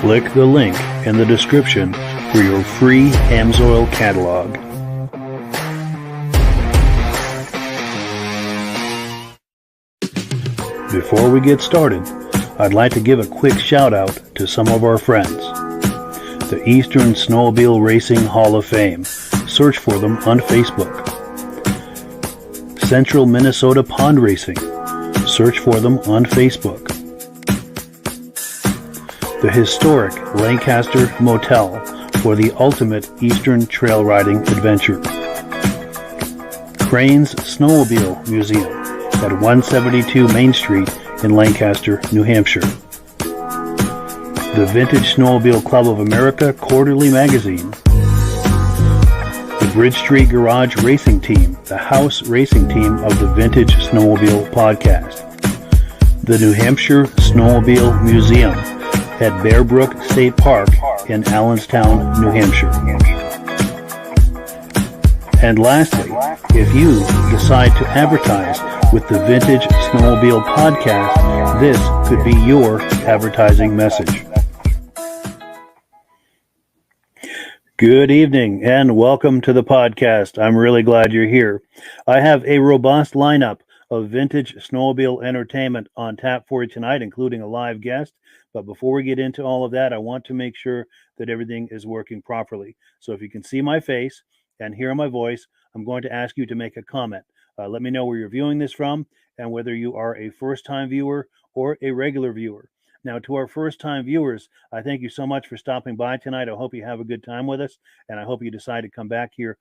Click the link in the description for your free Amsoil catalog. Before we get started, I'd like to give a quick shout out to some of our friends. The Eastern Snowmobile Racing Hall of Fame. Search for them on Facebook. Central Minnesota Pond Racing. Search for them on Facebook. The historic Lancaster Motel for the ultimate Eastern trail riding adventure. Crane's Snowmobile Museum at 172 Main Street in Lancaster, New Hampshire. The Vintage Snowmobile Club of America Quarterly Magazine. The Bridge Street Garage Racing Team, the house racing team of the Vintage Snowmobile Podcast. The New Hampshire Snowmobile Museum at Bear Brook State Park in Allenstown, New Hampshire. And lastly, if you decide to advertise with the Vintage Snowmobile Podcast, this could be your advertising message. Good evening and welcome to the podcast. I'm really glad you're here. I have a robust lineup of vintage snowmobile entertainment on tap for you tonight, including a live guest. But before we get into all of that, I want to make sure that everything is working properly. So if you can see my face and hear my voice, I'm going to ask you to make a comment. Let me know where you're viewing this from and whether you are a first-time viewer or a regular viewer. Now, to our first-time viewers, I thank you so much for stopping by tonight. I hope you have a good time with us, and I hope you decide to come back here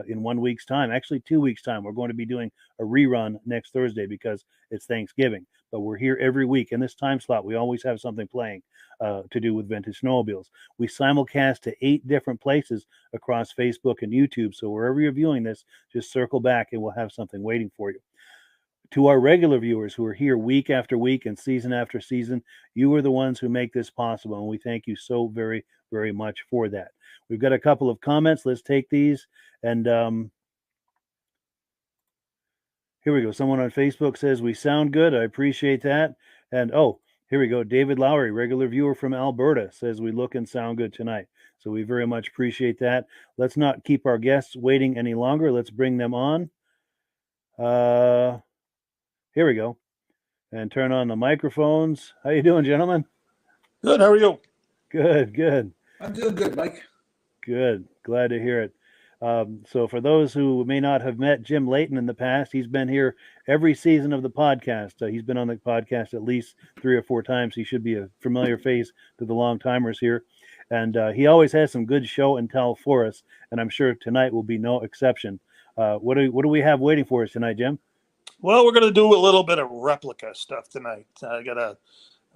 in 1 week's time. Actually, 2 weeks' time. We're going to be doing a rerun next Thursday because it's Thanksgiving. But we're here every week. In this time slot, we always have something playing to do with vintage snowmobiles. We simulcast to 8 different places across Facebook and YouTube. So wherever you're viewing this, just circle back and we'll have something waiting for you. To our regular viewers who are here week after week and season after season, you are the ones who make this possible, and we thank you so very, very much for that. We've got a couple of comments. Let's take these. And here we go. Someone on Facebook says, we sound good. I appreciate that. And, oh, here we go. David Lowry, regular viewer from Alberta, says we look and sound good tonight. So we very much appreciate that. Let's not keep our guests waiting any longer. Let's bring them on. Here we go. And turn on the microphones. How you doing, gentlemen? Good. How are you? Good, good. I'm doing good, Mike. Good. Glad to hear it. So for those who may not have met Jim Leighton in the past, he's been here every season of the podcast. He's been on the podcast at least 3 or 4 times. He should be a familiar face to the long timers here. And he always has some good show and tell for us. And I'm sure tonight will be no exception. What do we have waiting for us tonight, Jim? Well, we're going to do a little bit of replica stuff tonight. I got a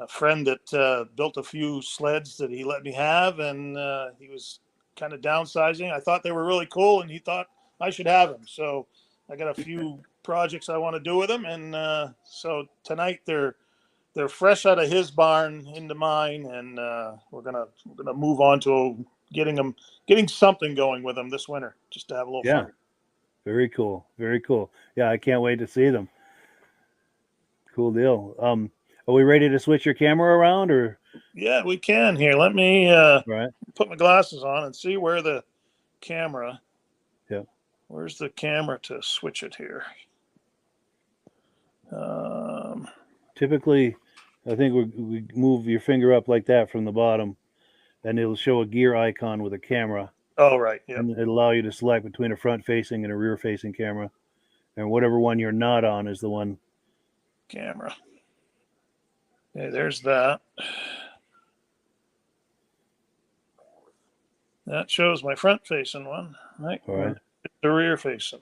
friend that built a few sleds that he let me have, and he was kind of downsizing. I thought they were really cool, and he thought I should have them. So I got a few projects I want to do with them, and so tonight they're fresh out of his barn into mine, and we're gonna move on to getting something going with them this winter, just to have a little fun. Very cool. Very cool. Yeah, I can't wait to see them. Cool deal. Are we ready to switch your camera around, or? Yeah, we can. Here, let me Right. put my glasses on and see where the camera. Yeah. Where's the camera to switch it here? Typically, I think we move your finger up like that from the bottom, and it'll show a gear icon with a camera. Oh, right. Yeah. And it'll allow you to select between a front-facing and a rear-facing camera, and whatever one you're not on is the one. Camera. Okay, there's that. That shows my front-facing one, right? All right. The rear-facing.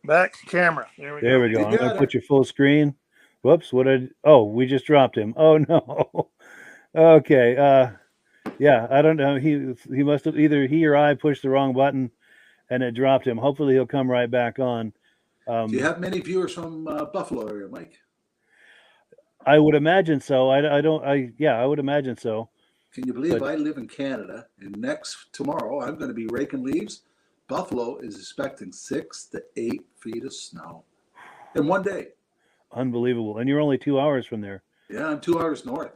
Back camera. There we go. There we go. I'm going to put your full screen. Whoops. We just dropped him. Oh, no. Okay. Yeah, I don't know. He must have either he or I pushed the wrong button and it dropped him. Hopefully he'll come right back on. Do you have many viewers from Buffalo area, Mike? I would imagine so. I would imagine so. Can you believe I live in Canada, and tomorrow I'm going to be raking leaves. Buffalo is expecting 6 to 8 feet of snow in one day. Unbelievable. And you're only 2 hours from there. Yeah, I'm 2 hours north.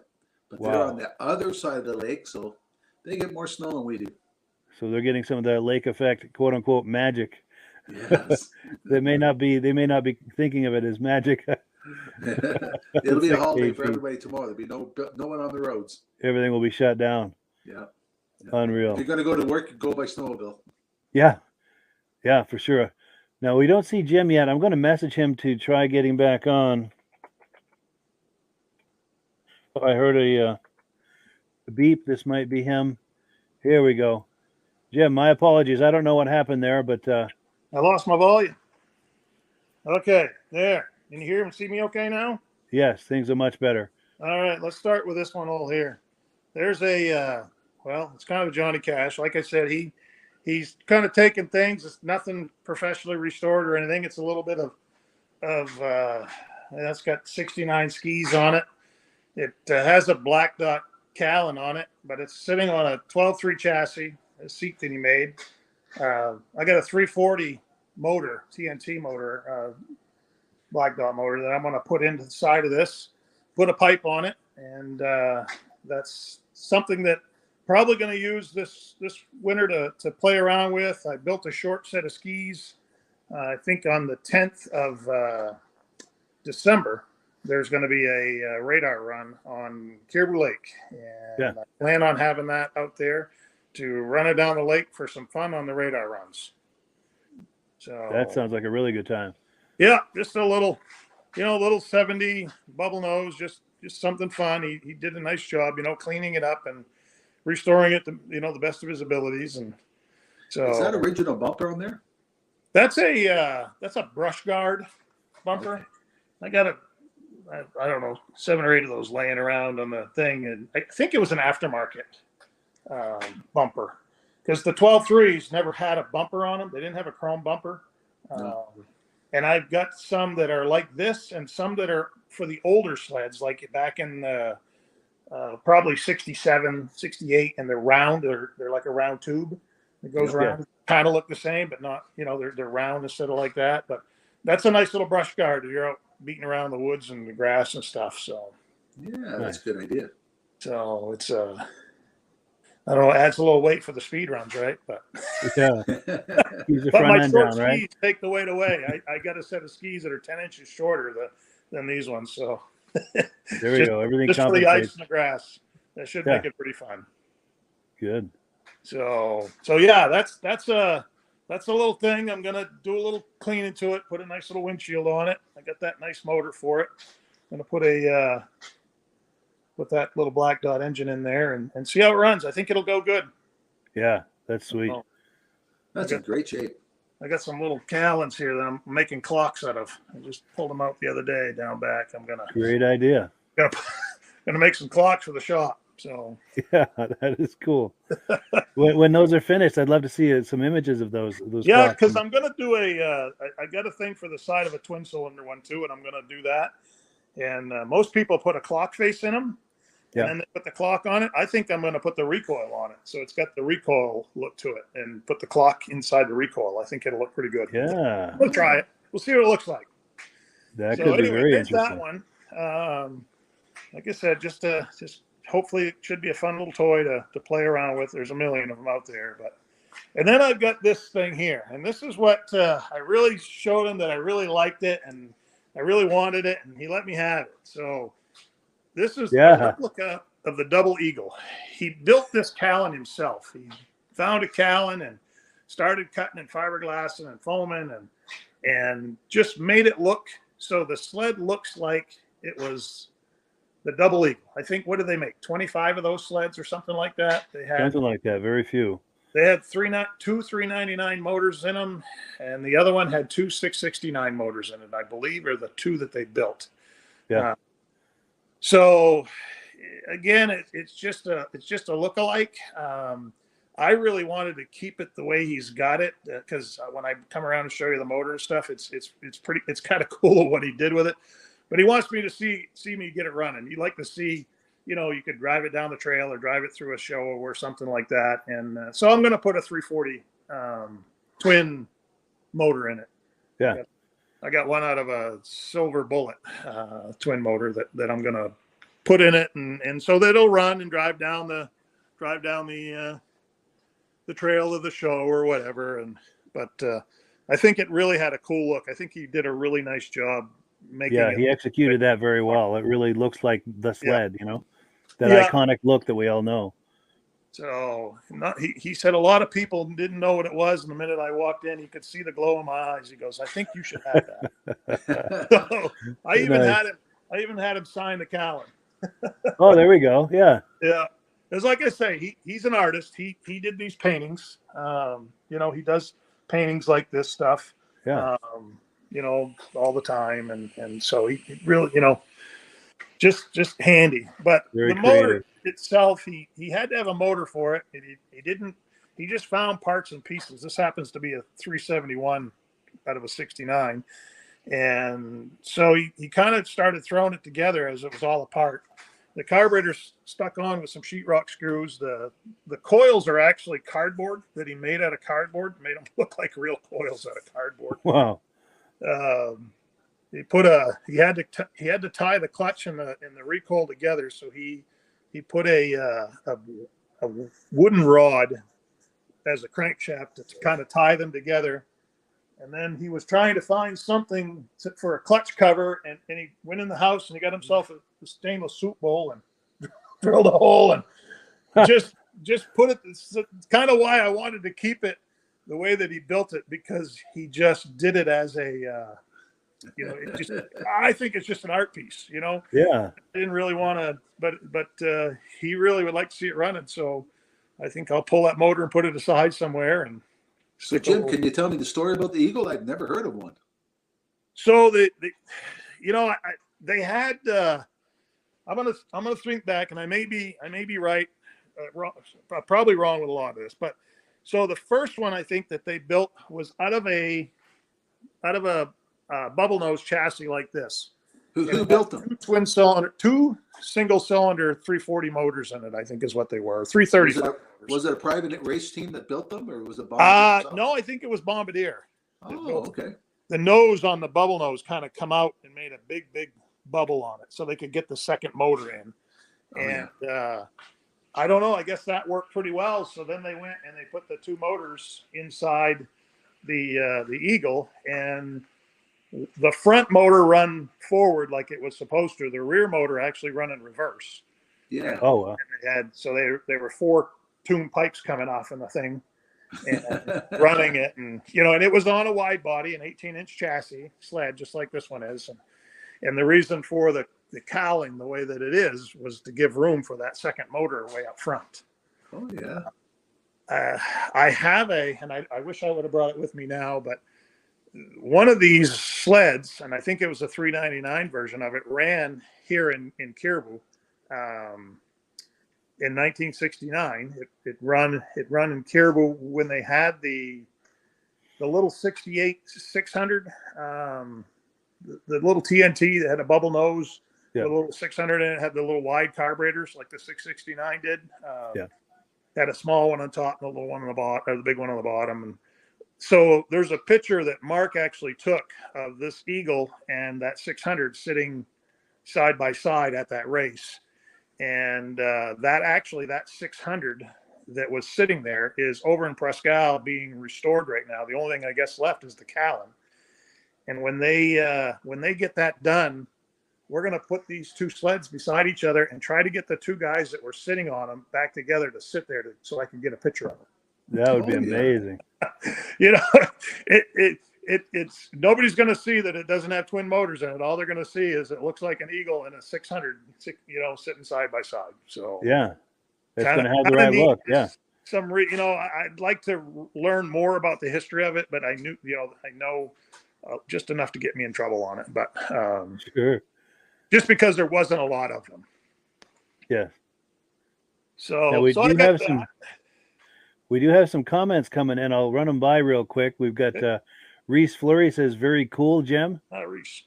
But Wow. They're on the other side of the lake, so they get more snow than we do. So they're getting some of that lake effect, quote unquote, magic. Yes. They may not be thinking of it as magic. It'll be a holiday for everybody tomorrow. There'll be no one on the roads. Everything will be shut down. Yeah. Unreal. If you're going to go to work, you go by snowmobile. Yeah, for sure. Now, we don't see Jim yet. I'm going to message him to try getting back on. I heard a beep. This might be him. Here we go. Jim, my apologies. I don't know what happened there, but I lost my volume. Okay, there. Can you hear and see me okay now? yes, things are much better. All right, let's start with this one all here. There's it's kind of a Johnny Cash. Like I said, he's kind of taken things. It's nothing professionally restored or anything. It's a little bit of that's got 69 skis on it. It has a black dot Callan on it, but it's sitting on a 12.3 chassis, a seat that he made. I got a 340 motor, TNT motor, black dot motor that I'm going to put into the side of this, put a pipe on it, and that's something that probably going to use this winter to play around with. I built a short set of skis. I think on the 10th of December, there's going to be a radar run on Caribou Lake, and I plan on having that out there to run it down the lake for some fun on the radar runs. So That sounds like a really good time. Yeah, just a little 70 bubble nose, just something fun. He did a nice job, cleaning it up and restoring it to, the best of his abilities. And so is that original bumper on there? That's a brush guard bumper. Okay. I got I don't know, 7 or 8 of those laying around on the thing, and I think it was an aftermarket bumper, because the 12.3s never had a bumper on them. They didn't have a chrome bumper. No. And I've got some that are like this, and some that are for the older sleds, like back in probably 67, 68, and they're round. They're like a round tube that goes around. Kind of look the same, but not, they're round instead of like that. But that's a nice little brush guard if you're out beating around the woods and the grass and stuff. So yeah, that's a good idea. So it's I don't know, it adds a little weight for the speed runs, right? But yeah, but my short skis take the weight away. I got a set of skis that are 10 inches shorter than these ones. So there we go. Everything just for the ice and the grass. That should make it pretty fun. Good. So yeah, that's a little thing. I'm gonna do a little cleaning to it, put a nice little windshield on it. I got that nice motor for it. I'm gonna put that little black dot engine in there and see how it runs. I think it'll go good. Yeah, that's sweet. That's in great shape. I got some little callens here that I'm making clocks out of. I just pulled them out the other day down back. I'm Great idea. gonna make some clocks for the shop. So Yeah, that is cool. When those are finished, I'd love to see some images of those yeah, clocks. because I'm gonna do I got a thing for the side of a twin cylinder one too, and I'm gonna do that. And most people put a clock face in them, Yeah. and then they put the clock on it. I think I'm gonna put the recoil on it, so it's got the recoil look to it, and put the clock inside the recoil. I think it'll look pretty good. Yeah, We'll try it. We'll see what it looks like. that So could be anyway, very there's interesting. that one. Like I said, just hopefully it should be a fun little toy to play around with. There's a million of them out there, and then I've got this thing here, and this is what I really showed him that I really liked it and I really wanted it, and he let me have it. So this is a replica of the Double Eagle. He built this Callan himself. He found a Callan and started cutting and fiberglassing and foaming and just made it look so the sled looks like it was the Double Eagle. I think, what did they make? 25 of those sleds or something like that? They had Something like that. Very few. They had two 399 motors in them, and the other one had two 669 motors in it, I believe, or the two that they built. Yeah. So again, it's just a lookalike. I really wanted to keep it the way he's got it, because when I come around and show you the motor and stuff, it's kind of cool what he did with it. But he wants me to see me get it running. He'd like to see, you could drive it down the trail or drive it through a show or something like that. And so I'm going to put a 340 twin motor in it. Yeah. I got one out of a Silver Bullet twin motor that I'm going to put in it, and so that it'll run and drive down the trail of the show or whatever. But I think it really had a cool look. I think he did a really nice job making it. He executed that very well. It really looks like the sled, that iconic look that we all know. So he said a lot of people didn't know what it was, and the minute I walked in, he could see the glow in my eyes. He goes, "I think you should have that." So I even had him sign the Callan. Oh, there we go. Yeah. Yeah. It's like I say, he's an artist. He did these paintings. He does paintings like this stuff. Yeah. All the time, and so he really, just handy. But very the creative. motor itself, he had to have a motor for it. He just found parts and pieces. This happens to be a 371 out of a 69. And so he kind of started throwing it together as it was all apart. The carburetor's stuck on with some sheetrock screws. The coils are actually cardboard that he made out of cardboard, made them look like real coils out of cardboard. Wow. He had to tie the clutch and the recoil together. So he put a wooden rod as a crankshaft to kind of tie them together. And then he was trying to find something for a clutch cover, and he went in the house and he got himself a stainless soup bowl and drilled a hole and just put it. It's kind of why I wanted to keep it the way that he built it, because he just did it as a, I think it's just an art piece, Yeah. I didn't really want to, but he really would like to see it running. So I think I'll pull that motor and put it aside somewhere. And so, Jim, can you tell me the story about the Eagle? I've never heard of one. So they had. I'm gonna think back, and I may be right, wrong, probably wrong with a lot of this. But so the first one I think that they built was out of a bubble nose chassis like this. Who built them? Two single cylinder 340 motors in it, I think is what they were. 330. Was it a private race team that built them, or was it Bombardier? No, I think it was Bombardier. Oh, okay. The nose on the bubble nose kind of come out and made a big bubble on it, so they could get the second motor in. I don't know. I guess that worked pretty well. So then they went and they put the two motors inside the Eagle, and the front motor run forward like it was supposed to. The rear motor actually run in reverse. Yeah. And, wow. They were four tune pipes coming off in the thing and running it, and it was on a wide body, an 18-inch chassis sled, just like this one is. And the reason for the cowling the way that it is was to give room for that second motor way up front. Oh yeah. I have and I wish I would have brought it with me now, but one of these sleds, and I think it was a 399 version of it, ran here in Caribou in 1969. It run in Caribou when they had the little 68 600, the little TNT that had a bubble nose, Yeah. the little 600, and it had the little wide carburetors like the 669 did. Yeah. Had a small one on top and a little one on the bottom, or the big one on the bottom. And so there's a picture that Mark actually took of this Eagle and that 600 sitting side by side at that race. And that 600 that was sitting there is over in Prescal being restored right now. The only thing I guess left is the Callan. And when they get that done, we're going to put these two sleds beside each other and try to get the two guys that were sitting on them back together to sit there so I can get a picture of them. That would be amazing. You know, it's nobody's going to see that it doesn't have twin motors in it. All they're going to see is it looks like an Eagle and a 600, sitting side by side. So yeah, it's going to have the right look. Yeah. I'd like to learn more about the history of it, but I know just enough to get me in trouble on it. But sure. Just because there wasn't a lot of them. Yeah. So now we do have some comments coming in. I'll run them by real quick. We've got Reese Fleury says, very cool, Jim. Reese.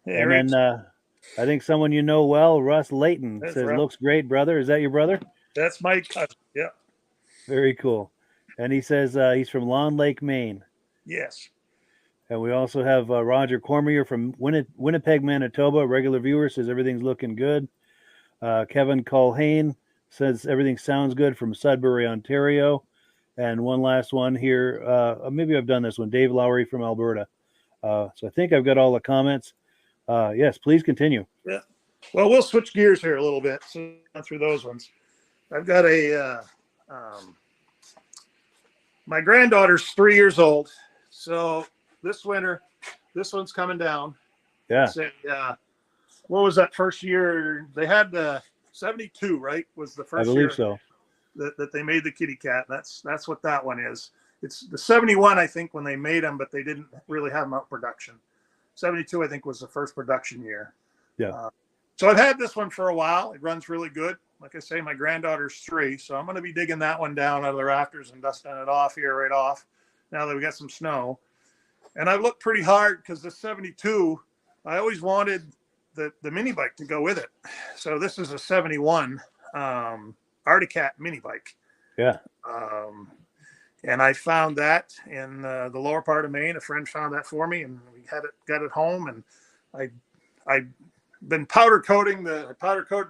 Yeah, and then I think someone you know well, Russ Leighton, says, looks great, brother. Is that your brother? That's my cousin. Yeah. Very cool. And he says he's from Long Lake, Maine. Yes. And we also have Roger Cormier from Winnipeg, Manitoba. Regular viewer says everything's looking good. Kevin Culhane says everything sounds good from Sudbury, Ontario. And one last one here. Maybe I've done this one. Dave Lowry from Alberta. So I think I've got all the comments. Yes, please continue. Yeah. Well, we'll switch gears here a little bit. So through those ones. I've got my granddaughter's 3 years old. So this winter, this one's coming down. Yeah. So, what was that first year? They had the 72, right? Was the first year. I believe so. That they made the kitty cat. That's what that one is. It's the 71, I think, when they made them, but they didn't really have them out production. 72, I think, was the first production year. Yeah. So I've had this one for a while. It runs really good. Like I say, my granddaughter's 3, so I'm going to be digging that one down out of the rafters and dusting it off here right off now that we got some snow. And I've looked pretty hard because the 72, I always wanted the mini bike to go with it. So this is a 71 Articat mini bike. Yeah. And I found that in the lower part of Maine. A friend found that for me, and we got it home. And I've been powder coating the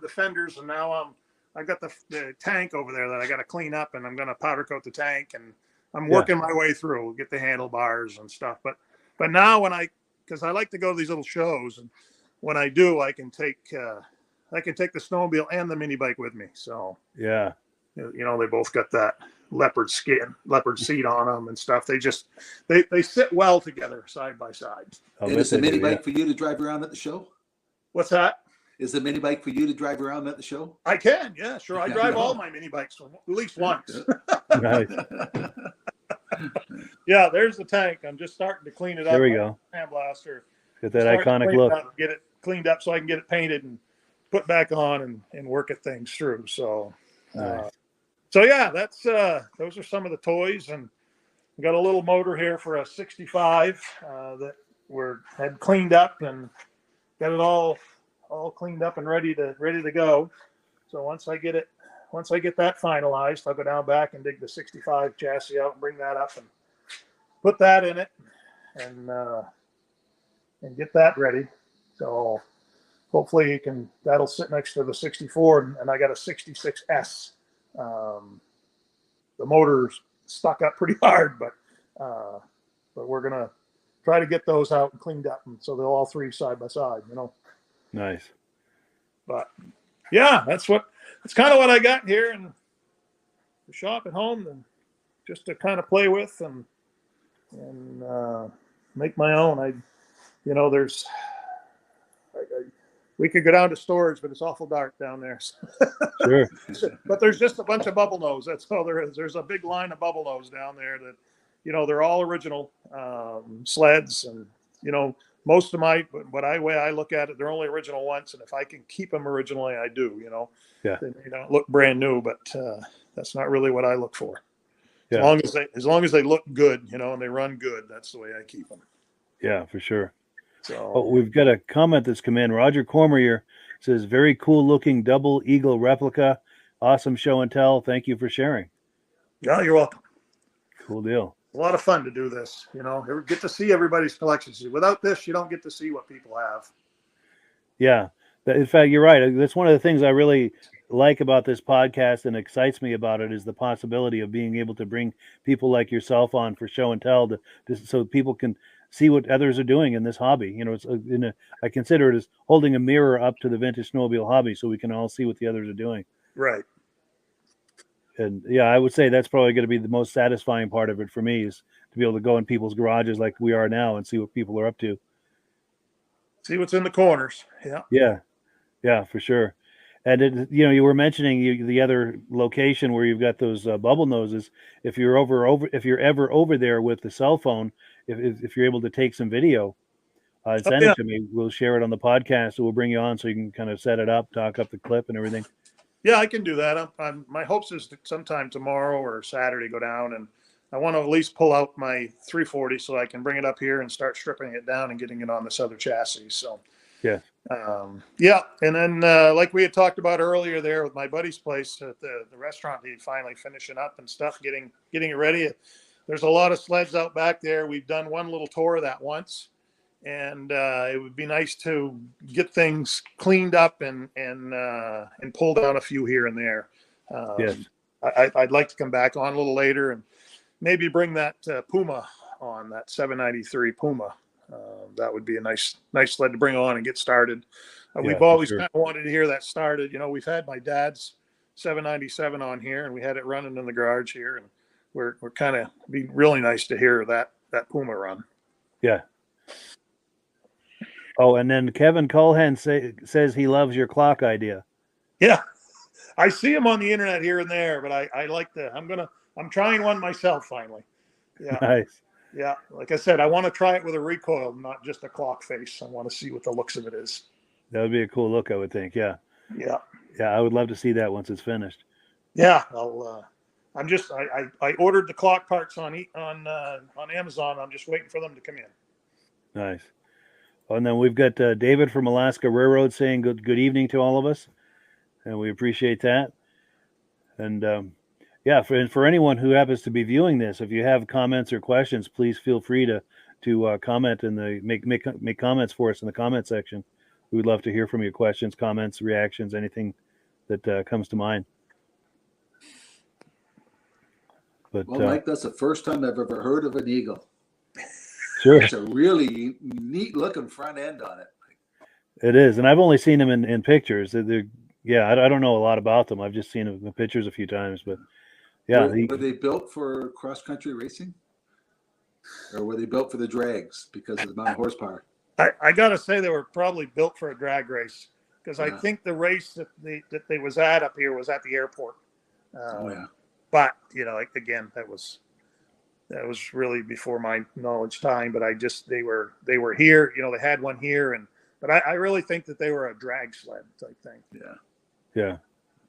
fenders, and now I got the tank over there that I got to clean up, and I'm going to powder coat the tank, and I'm working my way through. We'll get the handlebars and stuff. But now because I like to go to these little shows, and when I do, I can take the snowmobile and the mini bike with me. So yeah, they both got that leopard seat on them and stuff. They sit well together side by side. And is the mini bike for you to drive around at the show? What's that? Is the mini bike for you to drive around at the show? I can, yeah, sure. I drive all my mini bikes at least once. Nice. Yeah, there's the tank. I'm just starting to clean it up. There we go. Sandblaster. Get that iconic look. Get it cleaned up so I can get it painted and put back on and work at things through. So, nice. So yeah, that's those are some of the toys, and we got a little motor here for a 65 that had cleaned up and got it all cleaned up and ready to go. So once I get that finalized, I'll go down back and dig the 65 chassis out and bring that up and put that in it and get that ready. So hopefully that'll sit next to the 64, and I got a 66S. The motor's stuck up pretty hard, but we're gonna try to get those out and cleaned up, and so they're all 3 side by side. Nice. But yeah, that's kind of what I got here in the shop at home, and just to kind of play with and make my own. we could go down to storage, but it's awful dark down there. Sure. But there's just a bunch of bubble nose. That's all there is. There's a big line of bubble nose down there that, they're all original sleds, and most of my, way I look at it, they're only original once, and if I can keep them originally, I do. Yeah. They may not look brand new, but that's not really what I look for. Yeah. As long as they look good, and they run good, that's the way I keep them. Yeah, for sure. So we've got a comment that's come in. Roger Cormier says, very cool looking double eagle replica. Awesome show and tell. Thank you for sharing. yeah, you're welcome. Cool deal. A lot of fun to do this. Get to see everybody's collections. Without this, you don't get to see what people have. Yeah. In fact, you're right. That's one of the things I really like about this podcast and excites me about it is the possibility of being able to bring people like yourself on for show and tell so people can see what others are doing in this hobby. I consider it as holding a mirror up to the vintage snowmobile hobby so we can all see what the others are doing. Right. And yeah, I would say that's probably going to be the most satisfying part of it for me is to be able to go in people's garages like we are now and see what people are up to. See what's in the corners. Yeah. Yeah. Yeah, for sure. And you were mentioning the other location where you've got those bubble noses. If you're ever over there with the cell phone, if you're able to take some video, send it to me. We'll share it on the podcast. So we'll bring you on so you can kind of set it up, talk up the clip and everything. Yeah, I can do that. My hopes is to sometime tomorrow or Saturday go down, and I want to at least pull out my 340 so I can bring it up here and start stripping it down and getting it on this other chassis. So yeah. Yeah. And then, like we had talked about earlier there with my buddy's place at the restaurant, he finally finishing up and stuff, getting it ready. There's a lot of sleds out back there. We've done one little tour of that once, and it would be nice to get things cleaned up and pull down a few here and there. Yes. I'd like to come back on a little later and maybe bring that Puma on, that 793 Puma. That would be a nice sled to bring on and get started. We've always kind of wanted to hear that started. We've had my dad's 797 on here, and we had it running in the garage here, and we're kind of be really nice to hear that Puma run. Yeah. Oh, and then Kevin Culhan says he loves your clock idea. Yeah, I see him on the internet here and there, but I like I'm trying one myself finally. Yeah. Nice. Yeah, like I said, I want to try it with a recoil, not just a clock face. I want to see what the looks of it is. That would be a cool look, I would think. Yeah. Yeah. Yeah, I would love to see that once it's finished. Yeah, I ordered the clock parts on Amazon. I'm just waiting for them to come in. Nice. And then we've got David from Alaska Railroad saying good evening to all of us, and we appreciate that. And yeah, for anyone who happens to be viewing this, if you have comments or questions, please feel free to comment and make comments for us in the comment section. We would love to hear from you. Questions, comments, reactions, anything that comes to mind. But well, Mike, that's the first time I've ever heard of an eagle. Sure, it's a really neat looking front end on it. It is, and I've only seen them in pictures. I don't know a lot about them. I've just seen them in pictures a few times, but. Yeah, were they built for cross-country racing, or were they built for the drags because of the amount of horsepower? I got to say they were probably built for a drag race because I think the race that they was at up here was at the airport. But again, that was really before my knowledge time. But they were here. They had one here, but I really think that they were a drag sled type thing. Yeah, yeah.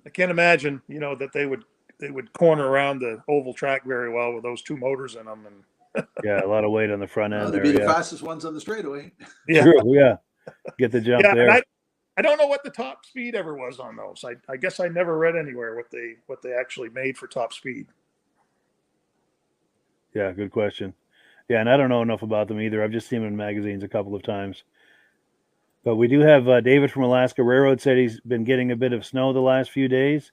I can't imagine that they would corner around the oval track very well with those two motors in them, and yeah, a lot of weight on the front end. They'd be the fastest ones on the straightaway. Yeah, true. Yeah, get the jump there. And I don't know what the top speed ever was on those. I guess I never read anywhere what they actually made for top speed. Yeah, good question. Yeah, and I don't know enough about them either. I've just seen them in magazines a couple of times. But we do have David from Alaska Railroad said he's been getting a bit of snow the last few days.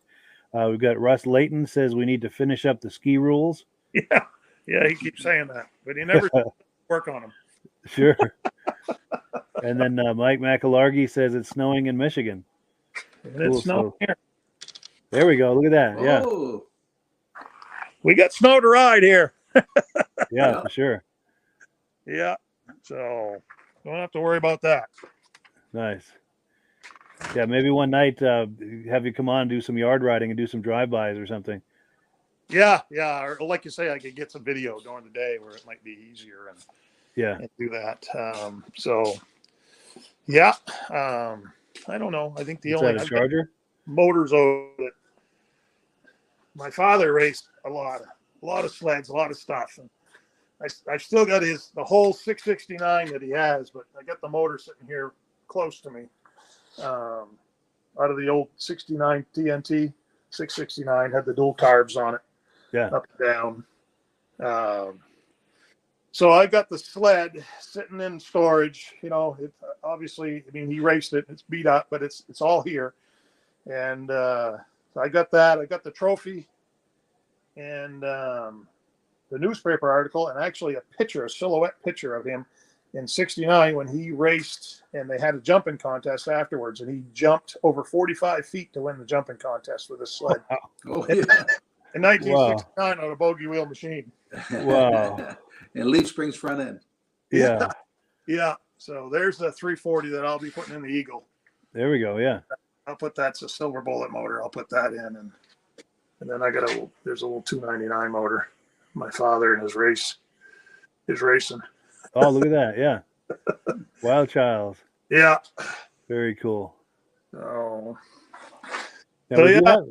We've got Russ Leighton says we need to finish up the ski rules. Yeah, he keeps saying that, but he never work on them. Sure. And then Mike McAlargy says it's snowing in Michigan. And it's snowing here. There we go. Look at that. Yeah. Oh. We got snow to ride here. Yeah, for sure. Yeah. So don't have to worry about that. Nice. Yeah, maybe one night have you come on and do some yard riding and do some drive-bys or something. Yeah, yeah. Or like you say, I could get some video during the day where it might be easier Yeah. and do that. So yeah, I don't know. I think Is that a I've got Charger? motors over that. My father raced a lot of sleds, a lot of stuff. And I still got the whole 669 that he has, but I got the motor sitting here close to me, out of the old 69 TNT 669, had the dual carbs on it, Yeah. up and down. So I got the sled sitting in storage. Obviously, I mean, he raced it. It's beat up, but it's all here. And so I got that. I got the trophy and the newspaper article, and actually a silhouette picture of him in '69 when he raced, and they had a jumping contest afterwards, and he jumped over 45 feet to win the jumping contest with his sled. Oh, yeah. In 1969 on a bogey wheel machine. Wow. And leaf springs front end. Yeah. Yeah. So there's the 340 that I'll be putting in the Eagle. There we go. Yeah. That's a silver bullet motor. I'll put that in, and then there's a little 299 motor. My father and his racing. Oh, look at that. Yeah. Wild Child. Yeah. Very cool. Oh. Now,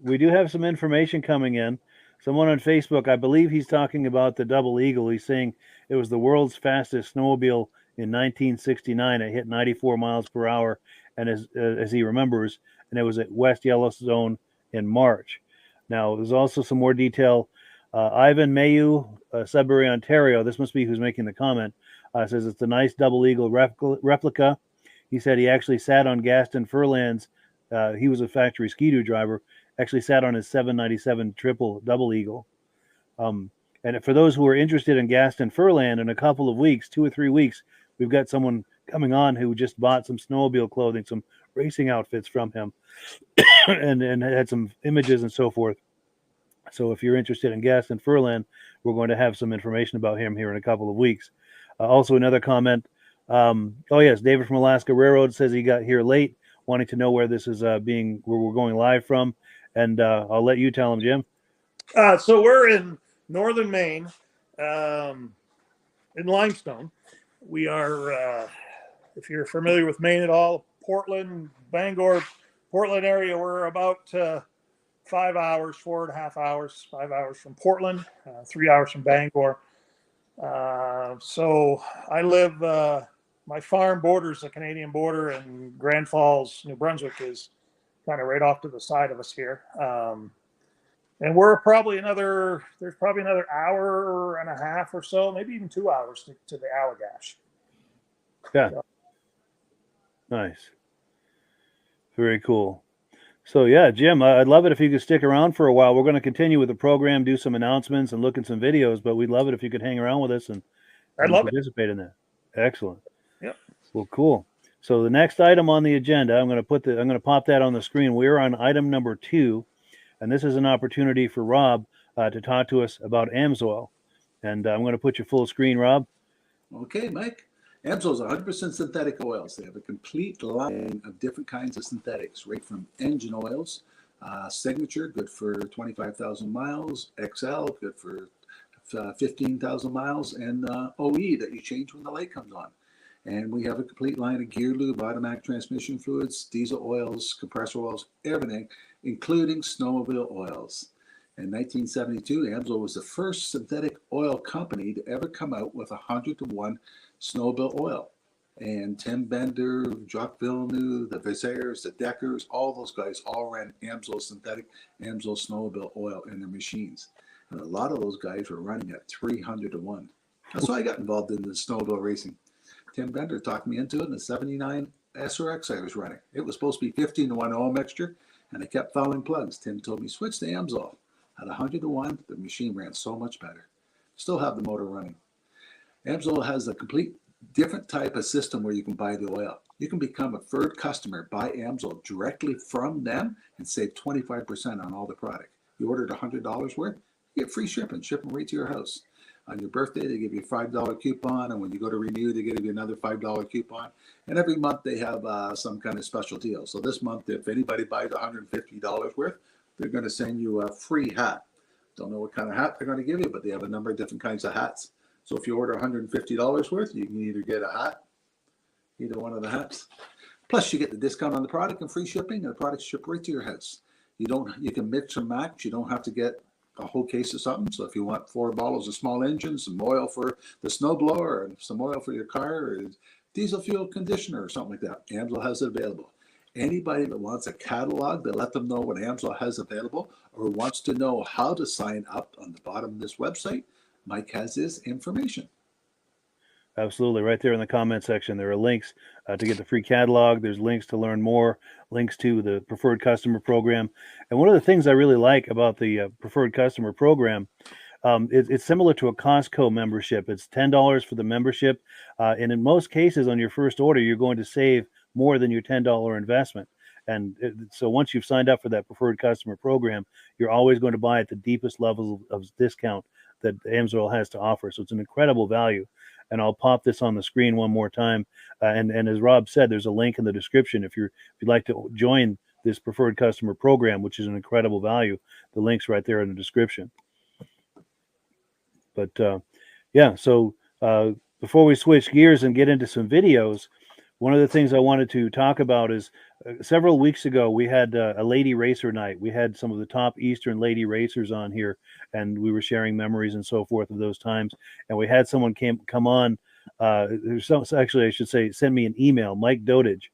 we do have some information coming in. Someone on Facebook, I believe he's talking about the Double Eagle. He's saying it was the world's fastest snowmobile in 1969. It hit 94 miles per hour, and as he remembers, and it was at West Yellowstone in March. Now, there's also some more detail. Ivan Mayu, Sudbury, Ontario, this must be who's making the comment, says it's a nice Double Eagle replica. He said he actually sat on Gaston Furland's, he was a factory Ski-Doo driver, actually sat on his 797 triple Double Eagle. And for those who are interested in Gaston Furland, in a couple of weeks, 2 or 3 weeks, we've got someone coming on who just bought some snowmobile clothing, some racing outfits from him, and had some images and so forth. So if you're interested in Gaston Furland, we're going to have some information about him here in a couple of weeks. Also, another comment. Oh yes, David from Alaska Railroad says he got here late, wanting to know where this is where we're going live from, and I'll let you tell him, Jim. So we're in northern Maine, in Limestone. We are, if you're familiar with Maine at all, Portland, Bangor, Portland area. We're about 5 hours, 4.5 hours, 5 hours from Portland, 3 hours from Bangor. So I live, my farm borders the Canadian border, and Grand Falls, New Brunswick is kind of right off to the side of us here. And there's probably another hour and a half or so, maybe even 2 hours to the Allagash. Yeah. So. Nice. Very cool. So yeah, Jim, I'd love it if you could stick around for a while. We're going to continue with the program, do some announcements and look at some videos, but we'd love it if you could hang around with us and participate in that. Excellent. Yep. Well, cool. So the next item on the agenda, I'm going to pop that on the screen. We're on item number 2, and this is an opportunity for Rob to talk to us about AMSOIL. And I'm going to put you full screen, Rob. Okay, Mike. AMSOIL is 100% synthetic oils. They have a complete line of different kinds of synthetics, right from engine oils, Signature, good for 25,000 miles, XL, good for 15,000 miles, and OE that you change when the light comes on. And we have a complete line of gear lube, automatic transmission fluids, diesel oils, compressor oils, everything, including snowmobile oils. In 1972, AMSOIL was the first synthetic oil company to ever come out with 100-to-1 snowmobile oil. And Tim Bender, Jacques Villeneuve, the Visaires, the Deckers, all those guys all ran AMSOIL synthetic, AMSOIL snowmobile oil in their machines. And a lot of those guys were running at 300-to-1. That's why I got involved in the snowmobile racing. Tim Bender talked me into it in the 79 SRX I was running. It was supposed to be 15-to-1 oil mixture, and I kept fouling plugs. Tim told me, switch to AMSOIL. At 100-to-1, the machine ran so much better. Still have the motor running. AMSOIL has a complete different type of system where you can buy the oil. You can become a preferred customer, buy AMSOIL directly from them, and save 25% on all the product. You ordered $100 worth, you get free shipping right to your house. On your birthday, they give you a $5 coupon, and when you go to renew, they give you another $5 coupon. And every month they have some kind of special deal. So this month, if anybody buys $150 worth, they're going to send you a free hat. Don't know what kind of hat they're going to give you, but they have a number of different kinds of hats. So if you order $150 worth, you can either get a hat, either one of the hats. Plus, you get the discount on the product and free shipping, and the product's shipped right to your house. You can mix and match. You don't have to get a whole case of something. So if you want 4 bottles of small engine, some oil for the snowblower, and some oil for your car, or diesel fuel conditioner or something like that, Amsoil has it available. Anybody that wants a catalog, they let them know what Amsoil has available, or wants to know how to sign up on the bottom of this website, Mike has his information. Absolutely. Right there in the comment section, there are links to get the free catalog. There's links to learn more, links to the preferred customer program. And one of the things I really like about the preferred customer program, it's similar to a Costco membership. It's $10 for the membership. And in most cases on your first order, you're going to save more than your $10 investment. And so once you've signed up for that preferred customer program, you're always going to buy at the deepest levels of discount that Amsoil has to offer. So it's an incredible value. And I'll pop this on the screen one more time. And as Rob said, there's a link in the description if you'd like to join this preferred customer program, which is an incredible value. The link's right there in the description. But so before we switch gears and get into some videos, one of the things I wanted to talk about is several weeks ago, we had a lady racer night. We had some of the top Eastern lady racers on here, and we were sharing memories and so forth of those times. And we had someone come on, actually, I should say, send me an email, Mike Dotage.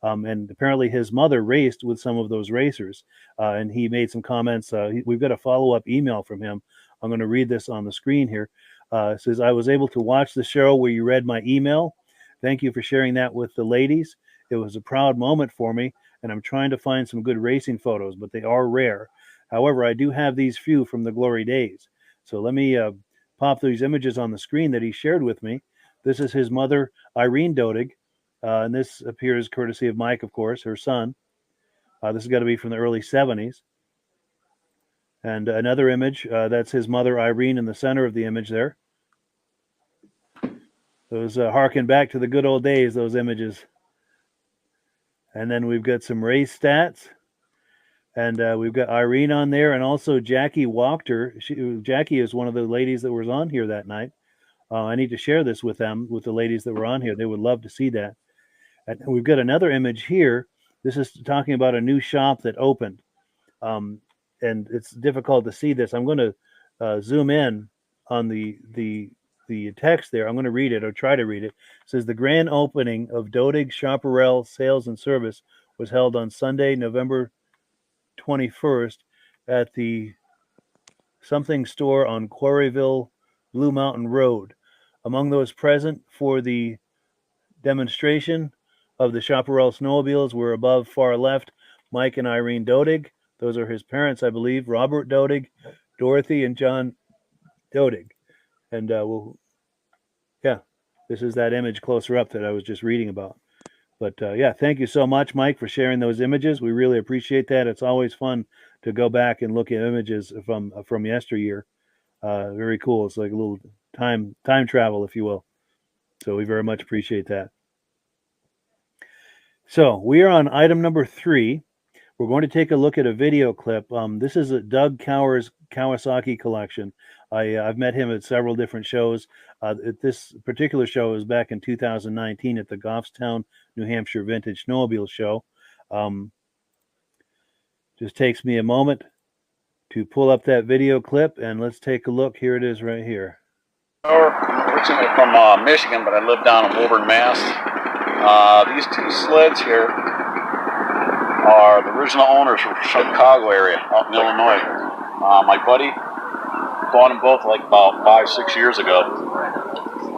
And apparently his mother raced with some of those racers. And he made some comments. We've got a follow-up email from him. I'm going to read this on the screen here. It says, I was able to watch the show where you read my email. Thank you for sharing that with the ladies. It was a proud moment for me, and I'm trying to find some good racing photos, but they are rare. However, I do have these few from the glory days. So let me pop these images on the screen that he shared with me. This is his mother, Irene Dodig, and this appears courtesy of Mike, of course, her son. This has got to be from the early 70s. And another image, that's his mother, Irene, in the center of the image there. Those harken back to the good old days, those images. And then we've got some race stats. And we've got Irene on there, and also Jackie Wachter. Jackie is one of the ladies that was on here that night. I need to share this with them, with the ladies that were on here. They would love to see that. And we've got another image here. This is talking about a new shop that opened. And it's difficult to see this. I'm going to zoom in on the text there. I'm going to read it, or try to read it. It says, the grand opening of Dodig Chaparral Sales and Service was held on Sunday, November 21st at the something store on Quarryville, Blue Mountain Road. Among those present for the demonstration of the Chaparral snowmobiles were above far left, Mike and Irene Dodig. Those are his parents, I believe, Robert Dodig, Dorothy, and John Dodig. And this is that image closer up that I was just reading about. But thank you so much, Mike, for sharing those images. We really appreciate that. It's always fun to go back and look at images from yesteryear. Very cool. It's like a little time travel, if you will. So we very much appreciate that. So we are on item number 3. We're going to take a look at a video clip. This is a Doug Cower's Kawasaki collection. I've met him at several different shows. This particular show is back in 2019 at the Goffstown, New Hampshire Vintage Snowmobile Show. Just takes me a moment to pull up that video clip, and let's take a look. Here it is right here. I'm originally from Michigan, but I live down in Woburn, Mass. These 2 sleds here are the original owners from Chicago area, out in Illinois. My buddy bought them both like about 5-6 years ago,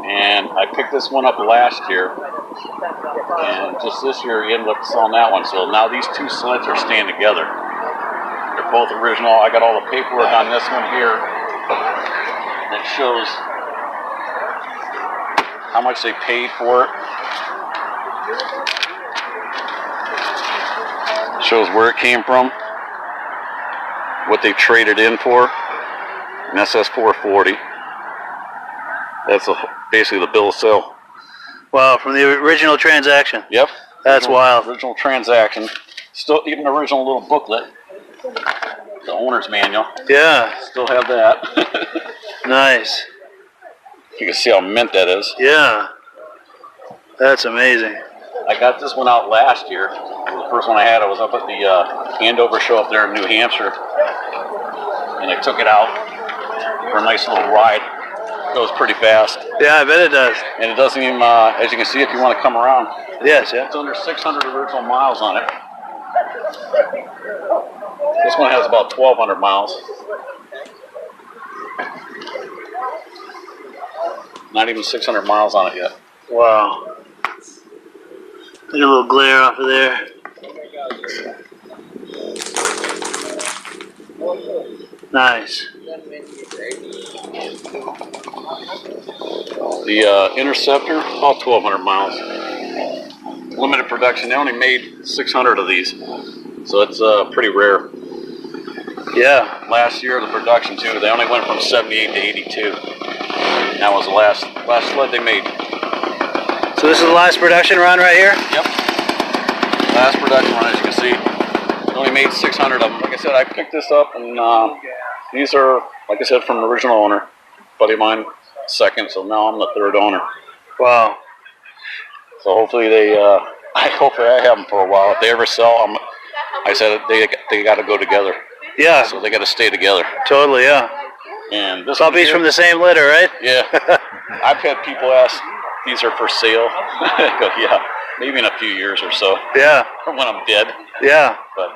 and I picked this one up last year, and just this year he ended up selling that one. So now these 2 sleds are staying together. They're both original. I got all the paperwork on this one here that shows how much they paid for it. Shows where it came from, what they traded in for, an SS440. That's basically the bill of sale. Wow, from the original transaction. Yep. That's wild. Original transaction. Still, even original little booklet. The owner's manual. Yeah. Still have that. Nice. You can see how mint that is. Yeah. That's amazing. I got this one out last year. The first one I had, I was up at the Andover show up there in New Hampshire. And I took it out for a nice little ride. It goes pretty fast. Yeah, I bet it does. And it doesn't even, as you can see, if you want to come around, Yes, yeah. it's under 600 original miles on it. This one has about 1,200 miles. Not even 600 miles on it yet. Wow. Look at a little glare off of there. Nice. The Interceptor, about 1,200 miles. Limited production. They only made 600 of these, so it's pretty rare. Yeah. Last year, the production too, they only went from 78 to 82. That was the last sled they made. So this is the last production run right here? Yep. Last production run, as you can see. They only made 600 of them. Like I said, I picked this up, and these are, like I said, from the original owner. Buddy of mine, second, so now I'm the third owner. Wow. So hopefully hopefully I have them for a while. If they ever sell them, I said they got to go together. Yeah. So they got to stay together. Totally, yeah. And this Puppies from the same litter, right? Yeah. I've had people ask, these are for sale. I go, yeah, maybe in a few years or so. Yeah. Or when I'm dead. Yeah. But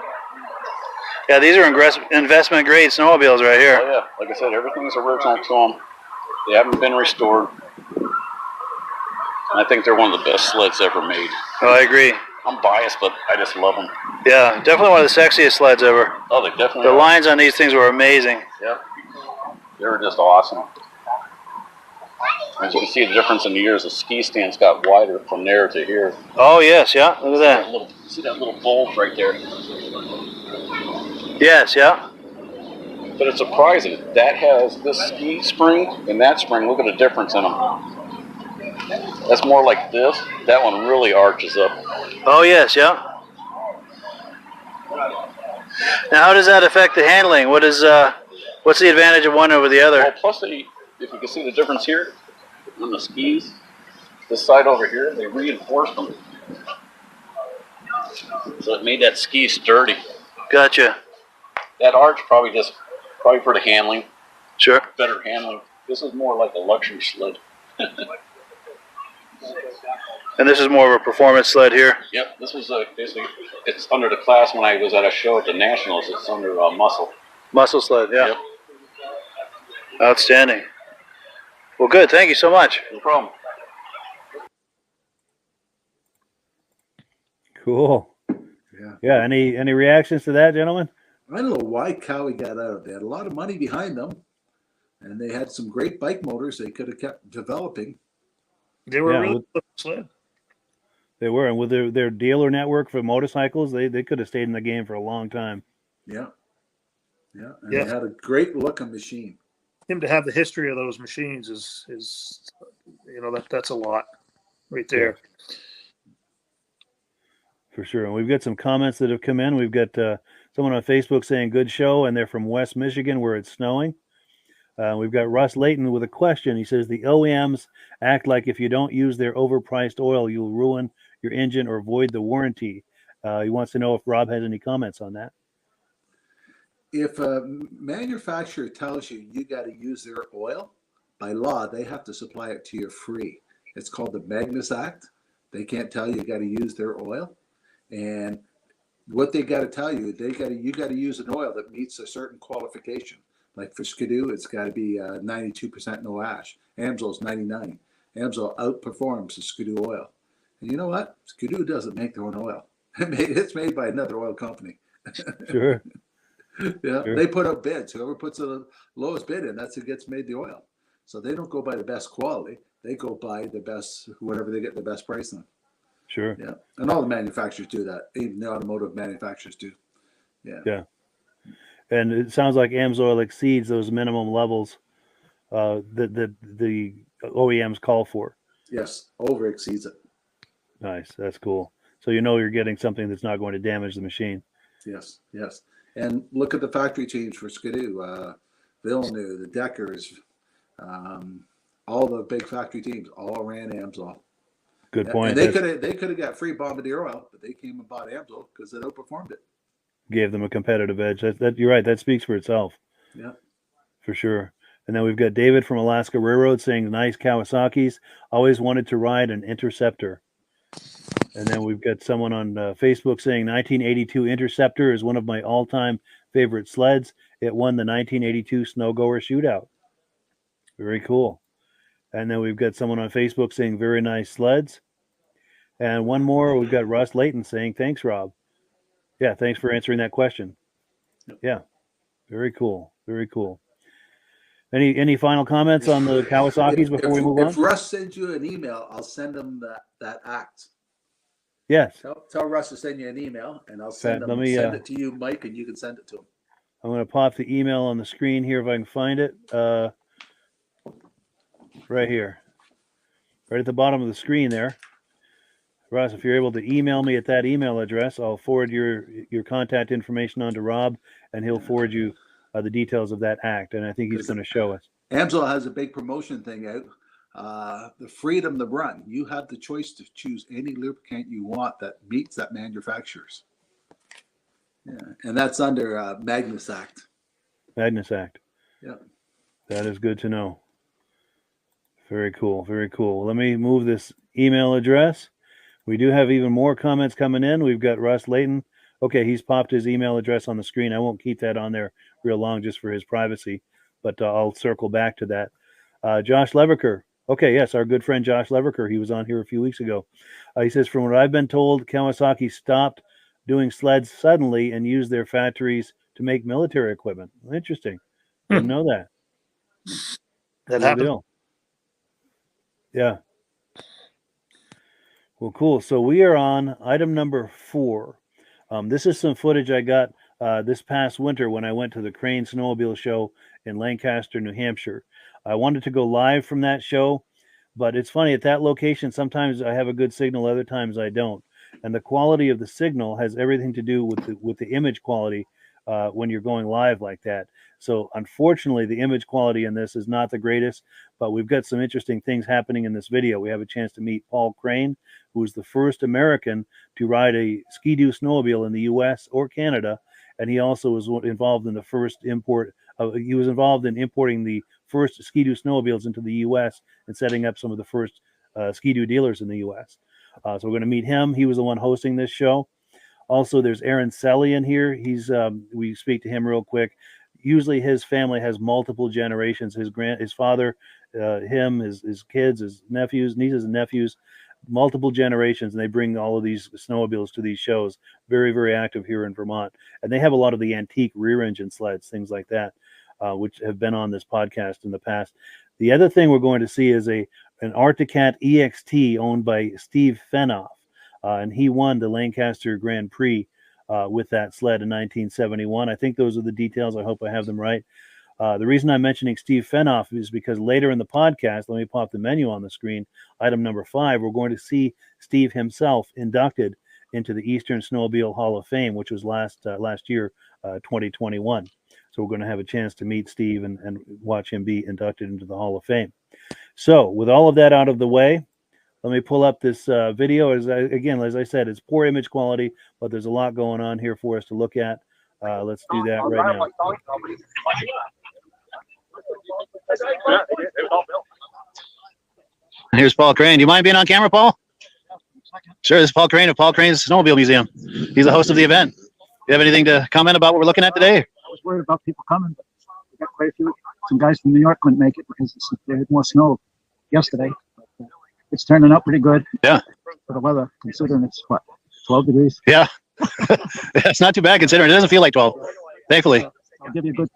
yeah, these are investment grade snowmobiles right here. oh yeah, like I said, everything's original to them. They haven't been restored. I think they're one of the best sleds ever made. Oh, I agree. I'm biased, but I just love them. Yeah, definitely one of the sexiest sleds ever. Oh, they definitely The are. lines on these things were amazing. Yep. They were just awesome. As you can see the difference in the years, the ski stands got wider from there to here. Oh, yes, yeah. Look at that. See that little bulge right there? Yes, yeah. But it's surprising. That has this ski spring and that spring. Look at the difference in them. That's more like this. That one really arches up. Oh, yes, yeah. Now, how does that affect the handling? What's the advantage of one over the other? Well, plus, if you can see the difference here on the skis, this side over here, they reinforced them. So it made that ski sturdy. Gotcha. That arch probably for the handling. Sure. Better handling. This is more like a luxury sled. And this is more of a performance sled here. Yep, this was basically, it's under the class when I was at a show at the Nationals. It's under muscle. Muscle sled, yeah. Yep. Outstanding. Well, good. Thank you so much. No problem. Cool. Yeah. Yeah. Any reactions to that, gentlemen? I don't know why Cowie got out. They had a lot of money behind them, and they had some great bike motors they could have kept developing. They were Yeah, really good sled. They were, and with their dealer network for motorcycles, they could have stayed in the game for a long time. Yeah. Yeah. And Yeah. they had a great looking machine. Him to have the history of those machines is that's a lot right there. For sure. And we've got some comments that have come in. We've got someone on Facebook saying good show, and they're from West Michigan where it's snowing. We've got Russ Leighton with a question. He says the OEMs act like if you don't use their overpriced oil, you'll ruin your engine or void the warranty. He wants to know if Rob has any comments on that. If a manufacturer tells you you got to use their oil, by law, they have to supply it to you free. It's called the Magnus Act. They can't tell you got to use their oil. And what they got to tell you, you got to use an oil that meets a certain qualification. Like for Skidoo, it's got to be 92% no ash. Amsoil's 99. Amsoil outperforms the Skidoo oil. And you know what? Skidoo doesn't make their own oil. It's made by another oil company. Sure. Yeah, Sure. They put up bids. Whoever puts the lowest bid in, that's who gets made the oil. So they don't go by the best quality. They go by the best, whatever they get the best price on. Sure. Yeah, and all the manufacturers do that. Even the automotive manufacturers do. Yeah. And it sounds like AMSOIL exceeds those minimum levels that the OEMs call for. Yes, over exceeds it. Nice. That's cool. So you know you're getting something that's not going to damage the machine. Yes, yes. And look at the factory change for Skidoo, Villeneuve, the Deckers, all the big factory teams all ran Amsoil. Good point. And they could have got free Bombardier oil, but they came and bought Amsoil because it outperformed it. Gave them a competitive edge. That you're right. That speaks for itself. Yeah, for sure. And then we've got David from Alaska Railroad saying, nice Kawasaki's. Always wanted to ride an Interceptor. And then we've got someone on Facebook saying 1982 Interceptor is one of my all-time favorite sleds. It won the 1982 Snowgoer Shootout. Very cool. And then we've got someone on Facebook saying very nice sleds. And one more, we've got Russ Leighton saying, thanks, Rob. Yeah, thanks for answering that question. Yeah, very cool. Very cool. Any final comments on the Kawasaki's before we move on? If Russ sends you an email, I'll send him that act. Yes. Tell Russ to send you an email, and I'll send it to you, Mike, and you can send it to him. I'm going to pop the email on the screen here if I can find it. Right here. Right at the bottom of the screen there. Russ, if you're able to email me at that email address, I'll forward your contact information on to Rob, and he'll forward you the details of that act. And I think he's going to show us. Amsoil has a big promotion thing out. The freedom to run. You have the choice to choose any lubricant you want that meets that manufacturer's. Yeah, and that's under Magnus Act. Magnus Act. Yeah. That is good to know. Very cool. Very cool. Let me move this email address. We do have even more comments coming in. We've got Russ Leighton. Okay, he's popped his email address on the screen. I won't keep that on there real long just for his privacy, but I'll circle back to that. Josh Leverker. Okay, yes, our good friend Josh Leverker. He was on here a few weeks ago. He says, from what I've been told, Kawasaki stopped doing sleds suddenly and used their factories to make military equipment. Interesting. Didn't know that. That happened. Deal. Yeah. Well, cool. So we are on item number 4. This is some footage I got this past winter when I went to the Crane Snowmobile Show in Lancaster, New Hampshire. I wanted to go live from that show, but it's funny, at that location, sometimes I have a good signal, other times I don't. And the quality of the signal has everything to do with the image quality when you're going live like that. So unfortunately, the image quality in this is not the greatest, but we've got some interesting things happening in this video. We have a chance to meet Paul Crane, who was the first American to ride a Ski-Doo snowmobile in the U.S. or Canada, and he also was involved in the first import. He was involved in importing the first Ski-Doo snowmobiles into the U.S. and setting up some of the first Ski-Doo dealers in the U.S. So we're going to meet him. He was the one hosting this show. Also, there's Aaron Selly in here. We speak to him real quick. Usually his family has multiple generations. His father, him, his kids, his nephews, nieces and nephews, multiple generations, and they bring all of these snowmobiles to these shows. Very, very active here in Vermont. And they have a lot of the antique rear engine sleds, things like that, which have been on this podcast in the past. The other thing we're going to see is an Arcticat EXT owned by Steve Fenoff. And he won the Lancaster Grand Prix with that sled in 1971. I think those are the details. I hope I have them right. The reason I'm mentioning Steve Fenoff is because later in the podcast, let me pop the menu on the screen, item number 5, we're going to see Steve himself inducted into the Eastern Snowmobile Hall of Fame, which was last year, 2021. So we're going to have a chance to meet Steve and watch him be inducted into the Hall of Fame. So with all of that out of the way, let me pull up this video. As I said, it's poor image quality, but there's a lot going on here for us to look at. Let's do that right now. Here's Paul Crane. Do you mind being on camera, Paul? Sure, this is Paul Crane of Paul Crane's Snowmobile Museum. He's the host of the event. Do you have anything to comment about what we're looking at today? I was worried about people coming, but we got quite a few. Some guys from New York couldn't make it because they had more snow yesterday. But, it's turning out pretty good. Yeah. For the weather, considering it's, 12 degrees? Yeah. It's not too bad considering it doesn't feel like 12, thankfully. I'll give you a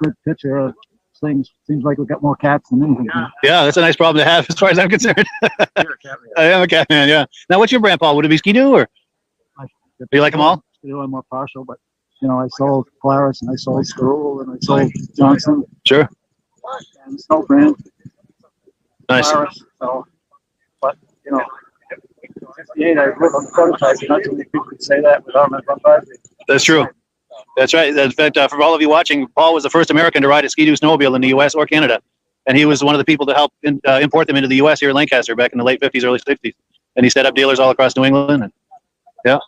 good picture of things. Seems like we've got more cats than anything. Yeah, that's a nice problem to have as far as I'm concerned. You're a cat man. I am a cat man, yeah. Now, what's your brand, Paul? Would it be Ski-Doo or? Do you like them all? I'm more partial, but, I sold Polaris and I sold Scarul and I sold Johnson. Sure. And Snow brand. Nice. Polaris, so, but, you know, 58, I live on the prototype. Not too many people can say that without them run by. That's true. That's right. In fact, for all of you watching, Paul was the first American to ride a Ski-Doo snowmobile in the U.S. or Canada. And he was one of the people to help import them into the U.S. here in Lancaster back in the late 50s, early 60s. And he set up dealers all across New England. And, yeah.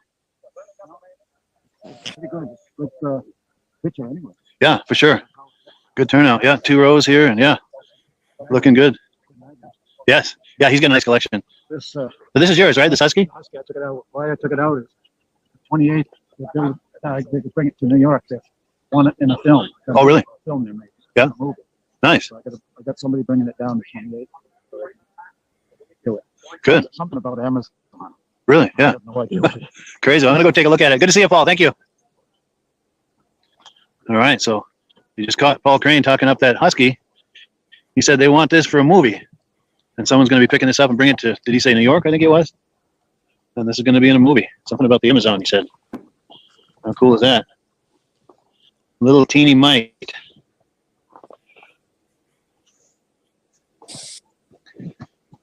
Pretty good picture anyway. Yeah, for sure. Good turnout. Yeah, 2 rows here. And, yeah, looking good. Yes. Yeah, he's got a nice collection. This, So this is yours, right? This Husky? Husky, I took it out. Why I took it out is 28. They could bring it to New York. They want it in a film. Oh, really? Film they're making. Yeah. Nice. So I got somebody bringing it down to 28. Do it. Good. Something about Amazon. Really? I Yeah. have no idea. Crazy. I'm going to go take a look at it. Good to see you, Paul. Thank you. All right. So you just caught Paul Crane talking up that Husky. He said they want this for a movie. And someone's going to be picking this up and bring it to, did he say New York? I think it was. And this is going to be in a movie. Something about the Amazon, he said. How cool is that? Little teeny Mike.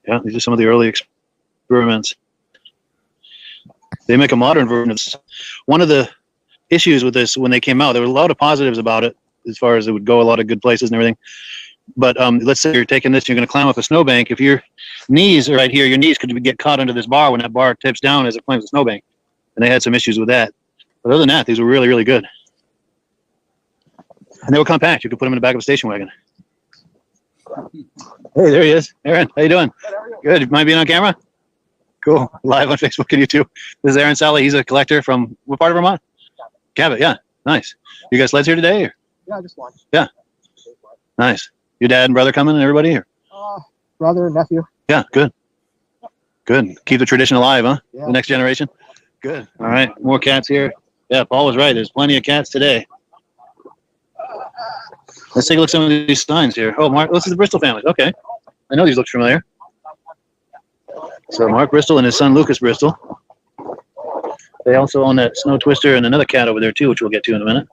Yeah, these are some of the early experiments. They make a modern version of this. One of the issues with this when they came out, there were a lot of positives about it as far as it would go a lot of good places and everything. But let's say you're taking this, you're going to climb up a snowbank. If your knees are right here, your knees could get caught under this bar when that bar tips down as it climbs the snowbank. And they had some issues with that. But other than that, these were really, really good. And they were compact. You could put them in the back of a station wagon. Hey, there he is. Aaron, how you doing? Good. Mind being on camera? Cool. Live on Facebook and YouTube. This is Aaron Sally. He's a collector from what part of Vermont? Cabot. Yeah. Nice. You guys sleds here today? Or? Yeah, just one. Yeah. Nice. Your dad and brother coming and everybody here? Brother and nephew. Yeah, good. Good. Keep the tradition alive, huh? Yeah. The next generation. Good. All right. More cats here. Yeah, Paul was right. There's plenty of cats today. Let's take a look at some of these signs here. Oh, Mark, this is the Bristol family. Okay. I know these look familiar. So Mark Bristol and his son Lucas Bristol. They also own that Snow Twister and another cat over there too, which we'll get to in a minute.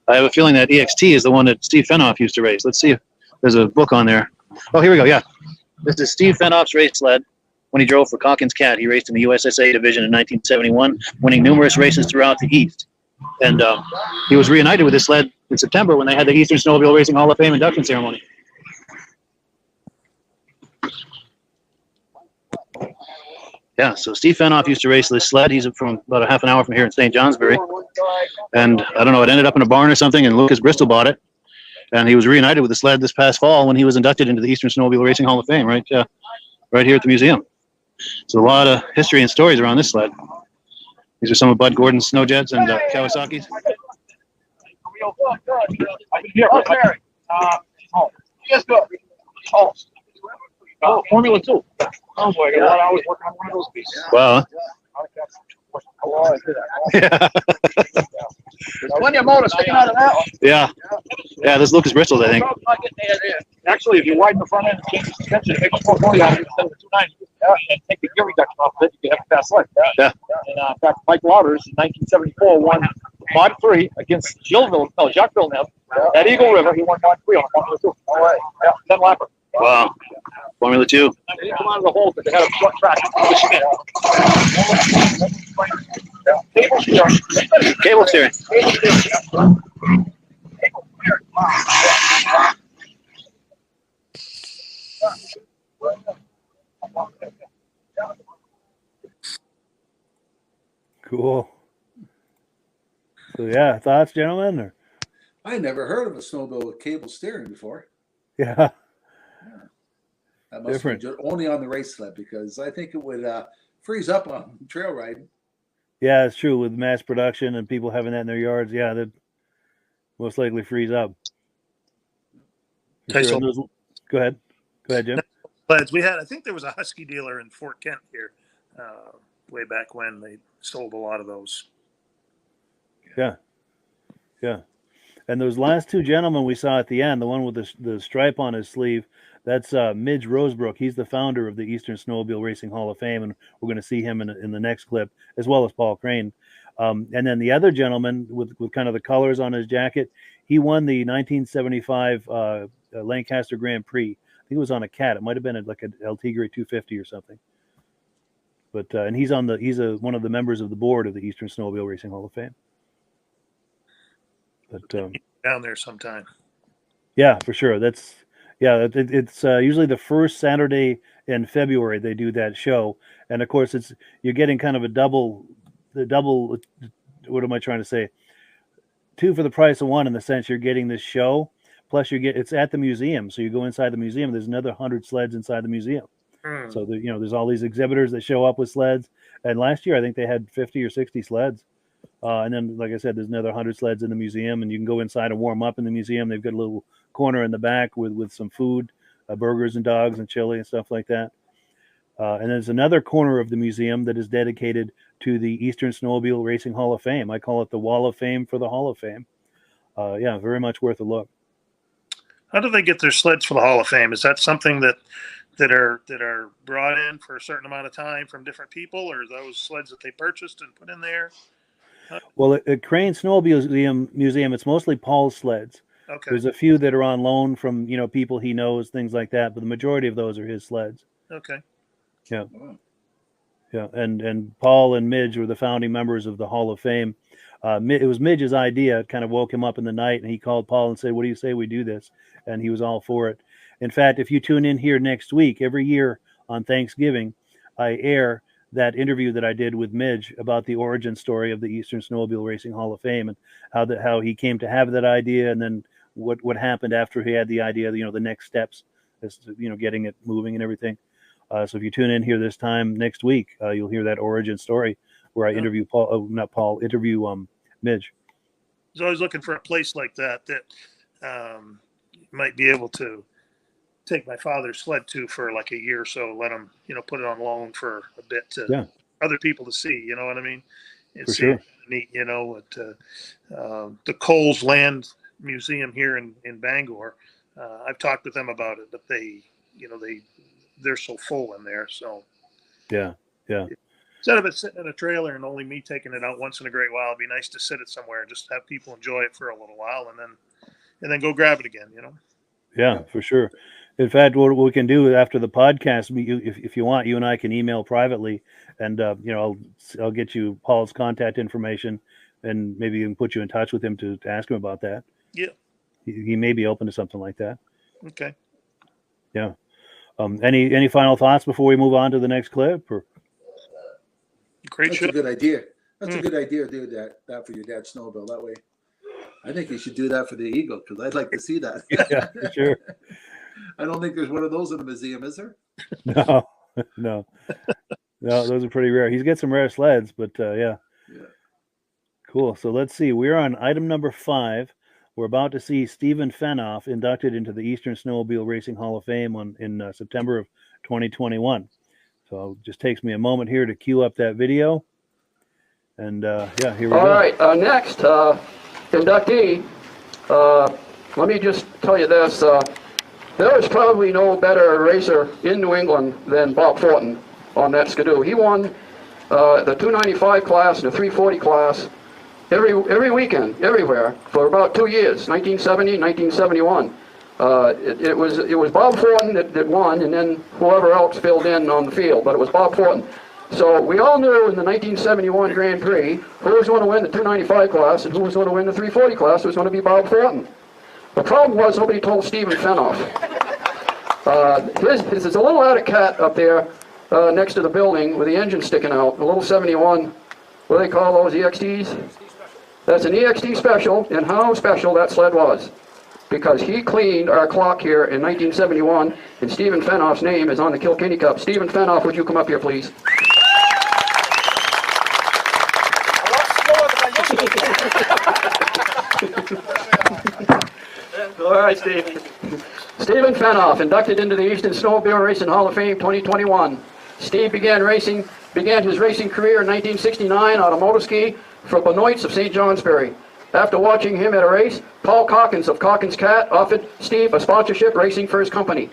I have a feeling that EXT is the one that Steve Fenoff used to race. Let's see if there's a book on there. Oh, here we go. Yeah. This is Steve Fenoff's race sled. When he drove for Calkins Cat, he raced in the USSA division in 1971, winning numerous races throughout the East. And he was reunited with his sled in September when they had the Eastern Snowmobile Racing Hall of Fame induction ceremony. Yeah, so Steve Fenoff used to race this sled. He's from about a half an hour from here in St. Johnsbury. And I don't know, it ended up in a barn or something, and Lucas Bristol bought it. And he was reunited with the sled this past fall when he was inducted into the Eastern Snowmobile Racing Hall of Fame, right here at the museum. So a lot of history and stories around this sled. These are some of Bud Gordon's snow jets and Kawasaki's. Formula 2. Oh boy, I got a lot of hours working on one of those pieces. Wow. Yeah. There's plenty of motor sticking out of that one. Yeah. Yeah, this is Lucas Bristol's, I think. Actually, if you widen the front end and change the suspension, make it 440 out of it instead of the 290, and take the gear reduction off of it, you can have a fast sled. Yeah. And in fact, Mike Louders in 1974 won Mod 3 against Jacques Villeneuve at Eagle River. He won Mod 3 on Formula 2. All right. Yeah, 10 lapper. Wow. Formula 2. They didn't come out of the hole because they had a short track. Cable steering. Cool. So yeah, thoughts, gentlemen? Or I never heard of a snowmobile with cable steering before. yeah, That must Different. be only on the race sled, because I think it would freeze up on trail riding. yeah, it's true with mass production and people having that in their yards. Yeah, that most likely freeze up. For Okay, sure. so- And those- Go ahead, Jim. Sleds. I think there was a Husky dealer in Fort Kent here way back when. They sold a lot of those. Yeah. And those last two gentlemen we saw at the end, the one with the stripe on his sleeve, that's Midge Rosebrook. He's the founder of the Eastern Snowmobile Racing Hall of Fame, and we're going to see him in the next clip, as well as Paul Crane. And then the other gentleman with kind of the colors on his jacket, He won the 1975 Lancaster Grand Prix. I think it was on a Cat. It might have been like an El Tigre 250 or something. But and he's one of the members of the board of the Eastern Snowmobile Racing Hall of Fame. But down there sometime. Yeah, for sure. It's usually the first Saturday in February they do that show, and of course you're getting kind of the double. What am I trying to say? 2 for the price of 1, in the sense you're getting this show, plus it's at the museum, so you go inside the museum. There's another 100 sleds inside the museum. So there's all these exhibitors that show up with sleds, and last year I think they had 50 or 60 sleds. And then, like I said, there's another 100 sleds in the museum, and you can go inside and warm up in the museum. They've got a little corner in the back with some food, burgers and dogs and chili and stuff like that. And there's another corner of the museum that is dedicated to the Eastern Snowmobile Racing Hall of Fame. I call it the Wall of Fame for the Hall of Fame. Very much worth a look. How do they get their sleds for the Hall of Fame? Is that something that are brought in for a certain amount of time from different people, or are those sleds that they purchased and put in there? Well, at Crane Snowmobile Museum, it's mostly Paul's sleds. Okay. There's a few that are on loan from people he knows, things like that, but the majority of those are his sleds. Okay. Yeah. Yeah, and Paul and Midge were the founding members of the Hall of Fame. It was Midge's idea. It kind of woke him up in the night, and he called Paul and said, "What do you say we do this?" And he was all for it. In fact, if you tune in here next week, every year on Thanksgiving, I air that interview that I did with Midge about the origin story of the Eastern Snowmobile Racing Hall of Fame, and how he came to have that idea, and then what happened after he had the idea, the next steps, as to, getting it moving and everything. So if you tune in here this time next week, you'll hear that origin story where I interview Midge. I was always looking for a place like that might be able to take my father's sled to for like a year or so, let him, put it on loan for a bit to other people to see, you know what I mean? And for see sure. Neat, the Coles Land Museum here in Bangor. I've talked with them about it, but they're so full in there. So yeah. Instead of it sitting in a trailer and only me taking it out once in a great while, it'd be nice to sit it somewhere and just have people enjoy it for a little while and then go grab it again, Yeah, for sure. In fact, what we can do after the podcast, if you want, you and I can email privately, and I'll get you Paul's contact information, and maybe you can put you in touch with him to ask him about that. Yeah, he may be open to something like that. Okay. Yeah. Any final thoughts before we move on to the next clip? Or great show. That's a good idea. That's a good idea to do that for your dad's snowmobile. That way, I think you should do that for the Eagle, because I'd like to see that. Yeah, for sure. I don't think there's one of those in the museum, is there? No, those are pretty rare. He's got some rare sleds, but yeah. Cool. So let's see. We're on item number 5. We're about to see Stephen Fenoff inducted into the Eastern Snowmobile Racing Hall of Fame in September of 2021. So it just takes me a moment here to queue up that video. And here we go. All right, next inductee. Let me just tell you this. There is probably no better racer in New England than Bob Fortin on that Skidoo. He won the 295 class and the 340 class every weekend, everywhere, for about 2 years, 1970, 1971. It was Bob Fortin that won, and then whoever else filled in on the field, but it was Bob Fortin. So we all knew in the 1971 Grand Prix who was going to win the 295 class and who was going to win the 340 class. It was going to be Bob Fortin. The problem was nobody told Stephen Fenoff. There's a little attic cat up there next to the building with the engine sticking out, a little 71, what do they call those, EXTs? That's an EXT special, and how special that sled was. Because he cleaned our clock here in 1971, and Stephen Fenoff's name is on the Kilkenny Cup. Stephen Fenoff, would you come up here, please? All right, Steve. Stephen Fenoff, inducted into the Eastern Snowmobile Racing Hall of Fame 2021. Steve began his racing career in 1969 on a motor ski for Benoits of St. Johnsbury. After watching him at a race, Paul Calkins of Calkins Cat offered Steve a sponsorship racing for his company.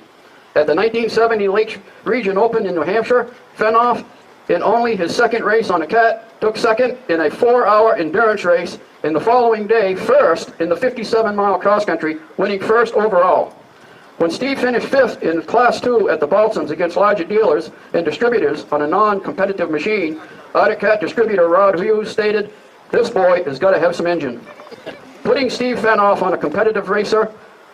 At the 1970 Lake Region Open in New Hampshire, Fenoff, in only his second race on a Cat, took second in a 4-hour endurance race and the following day, first in the 57-mile cross-country, winning first overall. When Steve finished fifth in Class 2 at the Balsams against larger dealers and distributors on a non-competitive machine, Arctic Cat distributor Rod Hughes stated, "This boy has got to have some engine." Putting Steve Fenoff on a competitive racer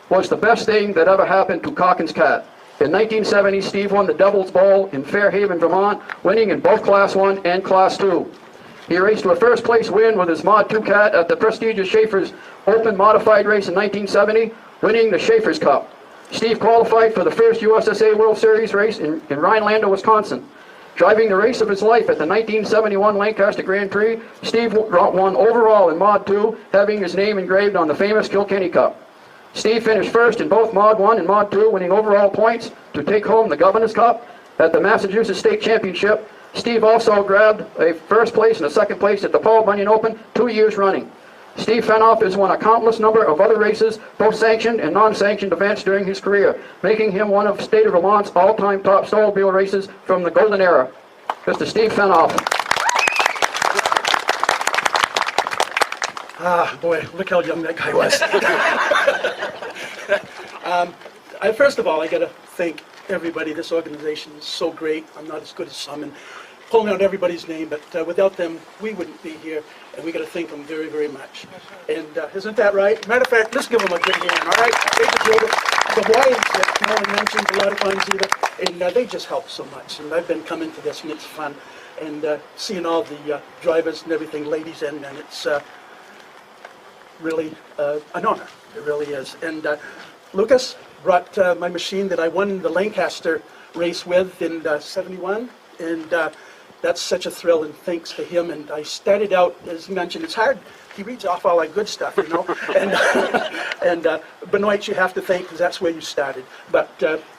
was the best thing that ever happened to Calkins Cat. In 1970, Steve won the Devil's Bowl in Fairhaven, Vermont, winning in both Class 1 and Class 2. He raced to a first-place win with his Mod 2 Cat at the prestigious Schaefer's Open Modified race in 1970, winning the Schaefer's Cup. Steve qualified for the first USSA World Series race in Rhinelander, Wisconsin. Driving the race of his life at the 1971 Lancaster Grand Prix, Steve won overall in Mod 2, having his name engraved on the famous Kilkenny Cup. Steve finished first in both Mod 1 and Mod 2, winning overall points to take home the Governor's Cup at the Massachusetts State Championship. Steve also grabbed a first place and a second place at the Paul Bunyan Open 2 years running. Steve Fenoff has won a countless number of other races, both sanctioned and non-sanctioned events during his career, making him one of State of Vermont's all-time top snowmobile racers from the golden era. Mr. Steve Fenoff. Ah, boy, look how young that guy was. First of all, I got to thank everybody. This organization is so great. I'm not as good as some in pulling out everybody's name, but without them, we wouldn't be here, and we got to thank them very, very much. And isn't that right? Matter of fact, let's give them a good hand, all right? The wives that Nolan mentioned a lot of times either, and they just help so much. And I've been coming to this, and it's fun. And seeing all the drivers and everything, ladies and men, it's really an honor. It really is. And Lucas brought my machine that I won the Lancaster race with in '71, and that's such a thrill, and thanks to him. And I started out, as he mentioned, it's hard. He reads off all that good stuff, you know. And Benoit you have to thank, because that's where you started. But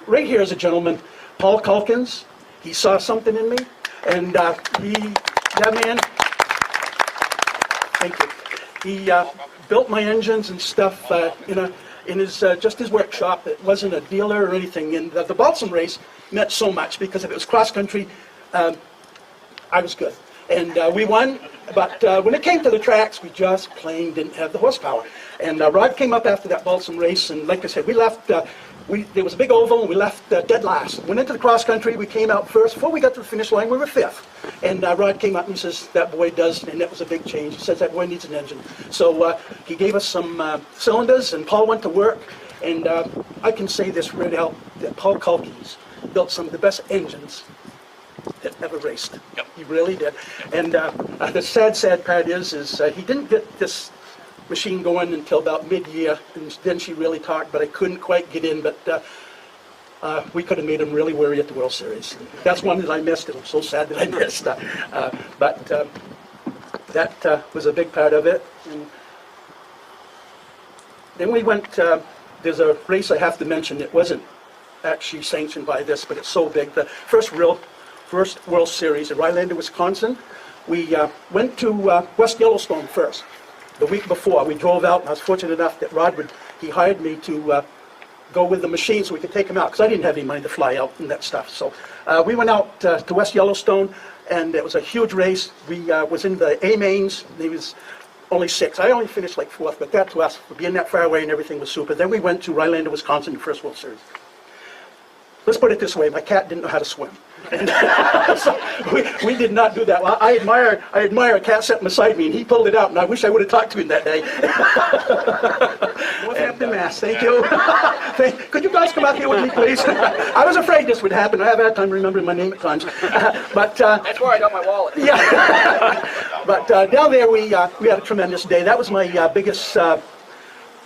right here is a gentleman, Paul Calkins. He saw something in me, and that man, thank you. He built my engines and stuff in his just his workshop. It wasn't a dealer or anything. And the Balsam race meant so much, because if it was cross country, I was good. And we won, but when it came to the tracks, we just plain didn't have the horsepower. And Rod came up after that Balsam race, and like I said, we left, there was a big oval, and we left dead last. Went into the cross country, we came out first. Before we got to the finish line, we were fifth. And Rod came up and he says, that boy does, and that was a big change. He says, that boy needs an engine. So he gave us some cylinders, and Paul went to work. And I can say this right out, that Paul Calkins built some of the best engines that ever raced. Yep. He really did. And the sad part is he didn't get this machine going until about mid-year, and then she really talked, but I couldn't quite get in. But we could have made him really worry at the World Series. That's one that I missed, and I'm so sad that I missed. But that was a big part of it. And then we went, there's a race I have to mention that wasn't actually sanctioned by this, but it's so big. The first World Series in Rhinelander, Wisconsin. We went to West Yellowstone first. The week before, we drove out, and I was fortunate enough that Rod he hired me to go with the machine so we could take him out, because I didn't have any money to fly out and that stuff. So we went out to West Yellowstone, and it was a huge race. We was in the A mains. There was only 6. I only finished like 4th, but that to us, for being that far away and everything was super. Then we went to Rhinelander, Wisconsin, the first World Series. Let's put it this way, my cat didn't know how to swim. And so we did not do that. Well, I admire a cat sitting beside me, and he pulled it out, and I wish I would have talked to him that day. What's happening, Mass? Thank you. Could you guys come out here with me, please? I was afraid this would happen. I have had time remembering my name at times. But That's where I got my wallet. Yeah. But down there, we had a tremendous day. That was my biggest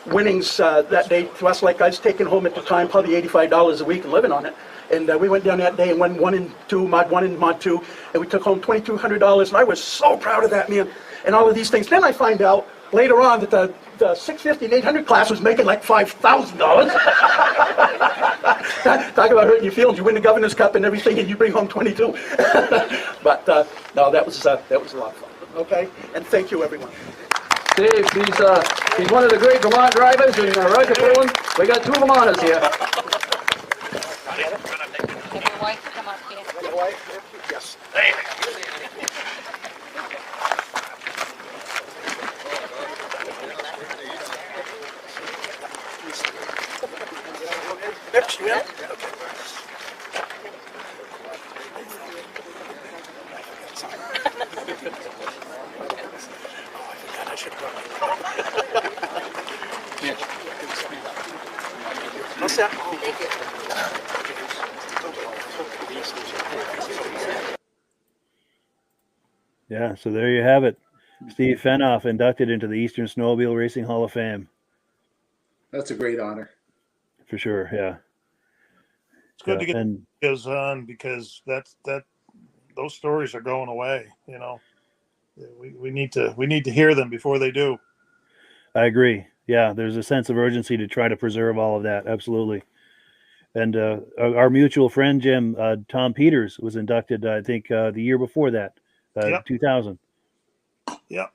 winnings that day to us. Like I was taking home at the time probably $85 a week and living on it. And we went down that day and won 1 and 2, Mod 1 and Mod 2, and we took home $2,200, and I was so proud of that, man, and all of these things. Then I find out later on that the 650 and 800 class was making like $5,000. Talk about hurting your feelings. You win the Governor's Cup and everything, and you bring home 22. But no, that was a lot of fun. Okay, and thank you, everyone. Dave, he's one of the great Vermont drivers, and Roger Poland. We got 2 Vermonters here. Yes. Oops, yeah. What's that? Yeah, so there you have it. Steve Fenoff inducted into the Eastern Snowmobile Racing Hall of Fame. That's a great honor. For sure, yeah. It's good to get And those on because those stories are going away. You know, we need to hear them before they do. I agree. Yeah, there's a sense of urgency to try to preserve all of that. Absolutely. And our mutual friend Jim Tom Peters was inducted, I think, the year before that, Yep. 2000. Yeah.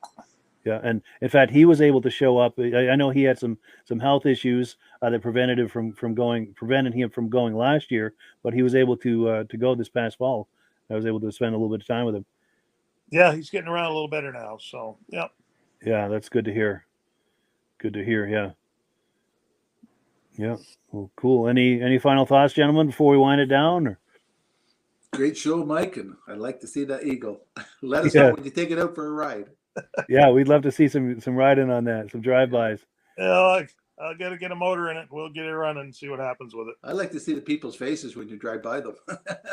Yeah, and in fact, he was able to show up. I know he had some health issues that prevented him from going last year, but he was able to go this past fall. I was able to spend a little bit of time with him. Yeah, he's getting around a little better now. So, yeah. Yeah, that's good to hear. Good to hear. Yeah. Yeah. Well, cool. Any final thoughts, gentlemen, before we wind it down? Or? Great show, Mike, and I'd like to see that eagle. Let us Yeah. know when you take it out for a ride. Yeah, we'd love to see some riding on that, some drive-bys. Yeah, I'll get a motor in it. We'll get it running and see what happens with it. I'd like to see the people's faces when you drive by them.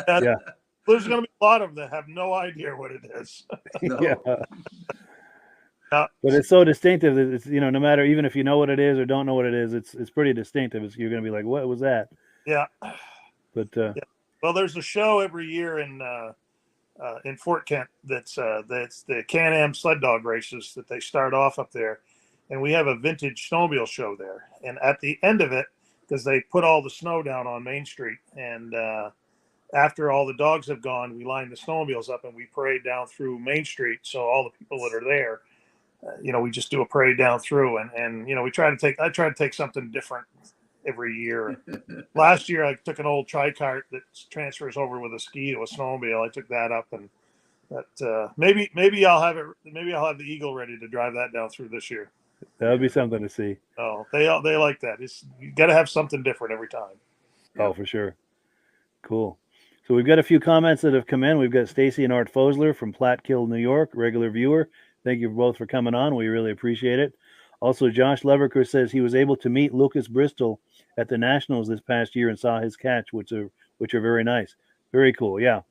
Yeah. There's going to be a lot of them that have no idea what it is. No. Yeah. Yeah. But it's so distinctive that it's, no matter, even if you know what it is or don't know what it is, it's pretty distinctive. You're going to be like, what was that? Yeah. But Yeah. Well, there's a show every year in Fort Kent that's the Can-Am sled dog races that they start off up there, and we have a vintage snowmobile show there. And at the end of it, because they put all the snow down on Main Street, and after all the dogs have gone, we line the snowmobiles up and we parade down through Main Street. So all the people that are there, we just do a parade down through, and I try to take something different every year. Last year, I took an old tri-cart that transfers over with a ski to a snowmobile. I took that up, and that maybe I'll have it. Maybe I'll have the Eagle ready to drive that down through this year. that would be something to see. Oh, they like that. You got to have something different every time. Oh, for sure. Cool. So we've got a few comments that have come in. We've got Stacy and Art Fosler from Platkill, New York, regular viewer. Thank you both for coming on. We really appreciate it. Also, Josh Leverker says he was able to meet Lucas Bristol at the Nationals this past year and saw his catch, which are very nice. Very cool. Yeah.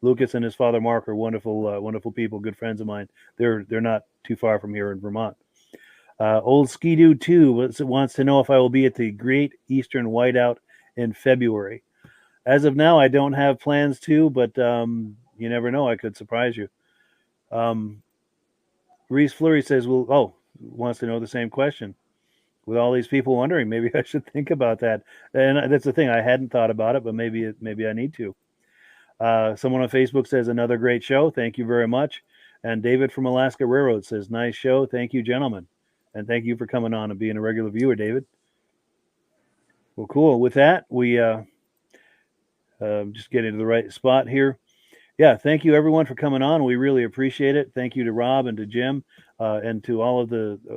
Lucas and his father Mark are wonderful people, good friends of mine. They're not too far from here in Vermont. Old Ski-Doo 2 wants to know if I will be at the Great Eastern Whiteout in February. As of now, I don't have plans to, but you never know. I could surprise you. Reese Fleury says, wants to know the same question. With all these people wondering, maybe I should think about that. And that's the thing. I hadn't thought about it, but maybe I need to. Someone on Facebook says, another great show. Thank you very much. And David from Alaska Railroad says, nice show. Thank you, gentlemen. And thank you for coming on and being a regular viewer, David. Well, cool. With that, we just get into the right spot here. Yeah, thank you, everyone, for coming on. We really appreciate it. Thank you to Rob and to Jim and to all of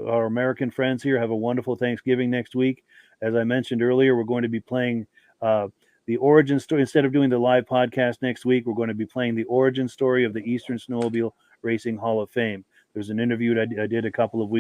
our American friends here. Have a wonderful Thanksgiving next week. As I mentioned earlier, we're going to be playing the origin story. Instead of doing the live podcast next week, we're going to be playing the origin story of the Eastern Snowmobile Racing Hall of Fame. There's an interview that I did a couple of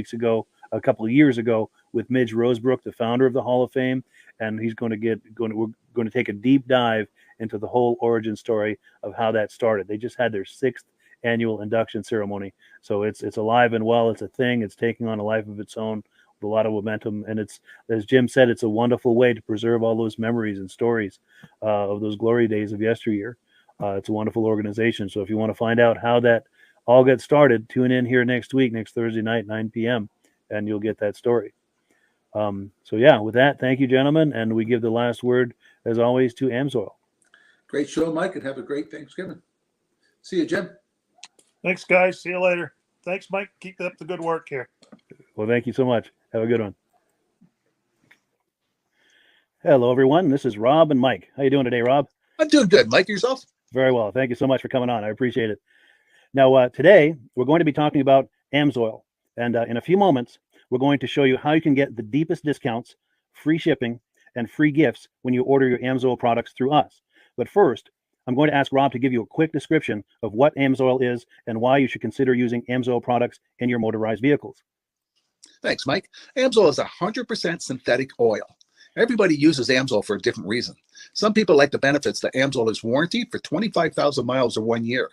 years ago with Midge Rosebrook, the founder of the Hall of Fame, and he's we're going to take a deep dive into the whole origin story of how that started. They just had their 6th annual induction ceremony, so it's alive and well. It's a thing. It's taking on a life of its own with a lot of momentum, and it's, as Jim said, it's a wonderful way to preserve all those memories and stories of those glory days of yesteryear. It's a wonderful organization. So if you want to find out how that all got started, tune in here next Thursday night, 9 p.m., and you'll get that story. So yeah, with that, thank you, gentlemen, and we give the last word, as always, to Amsoil. Great show, Mike, and have a great Thanksgiving. See you, Jim. Thanks, guys. See you later. Thanks, Mike. Keep up the good work here. Well, thank you so much. Have a good one. Hello, everyone. This is Rob and Mike. How you doing today, Rob? I'm doing good. Mike, yourself? Very well. Thank you so much for coming on. I appreciate it. Now, today, we're going to be talking about Amsoil. And in a few moments, we're going to show you how you can get the deepest discounts, free shipping, and free gifts when you order your AMSOIL products through us. But first, I'm going to ask Rob to give you a quick description of what AMSOIL is and why you should consider using AMSOIL products in your motorized vehicles. Thanks, Mike. AMSOIL is 100% synthetic oil. Everybody uses AMSOIL for a different reason. Some people like the benefits that AMSOIL is warranted for 25,000 miles or 1 year.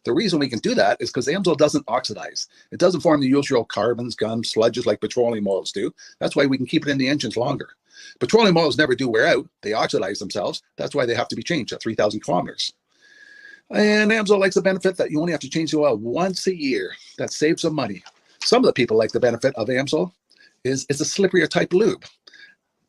The reason we can do that is because AMSOIL doesn't oxidize. It doesn't form the usual carbons, gums, sludges like petroleum oils do. That's why we can keep it in the engines longer. Petroleum oils never do wear out. They oxidize themselves. That's why they have to be changed at 3,000 kilometers. And AMSOIL likes the benefit that you only have to change the oil once a year. That saves some money. Some of the people like the benefit of AMSOIL is it's a slipperier type lube.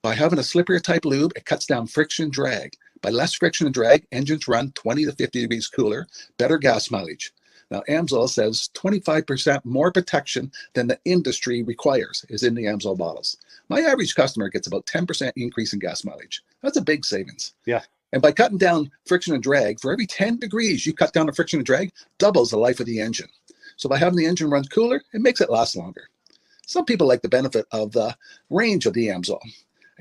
By having a slipperier type lube, it cuts down friction and drag. By less friction and drag, engines run 20 to 50 degrees cooler, better gas mileage. Now, AMSOIL says 25% more protection than the industry requires is in the AMSOIL bottles. My average customer gets about 10% increase in gas mileage. That's a big savings. Yeah. And by cutting down friction and drag, for every 10 degrees you cut down the friction and drag, doubles the life of the engine. So by having the engine run cooler, it makes it last longer. Some people like the benefit of the range of the AMSOIL.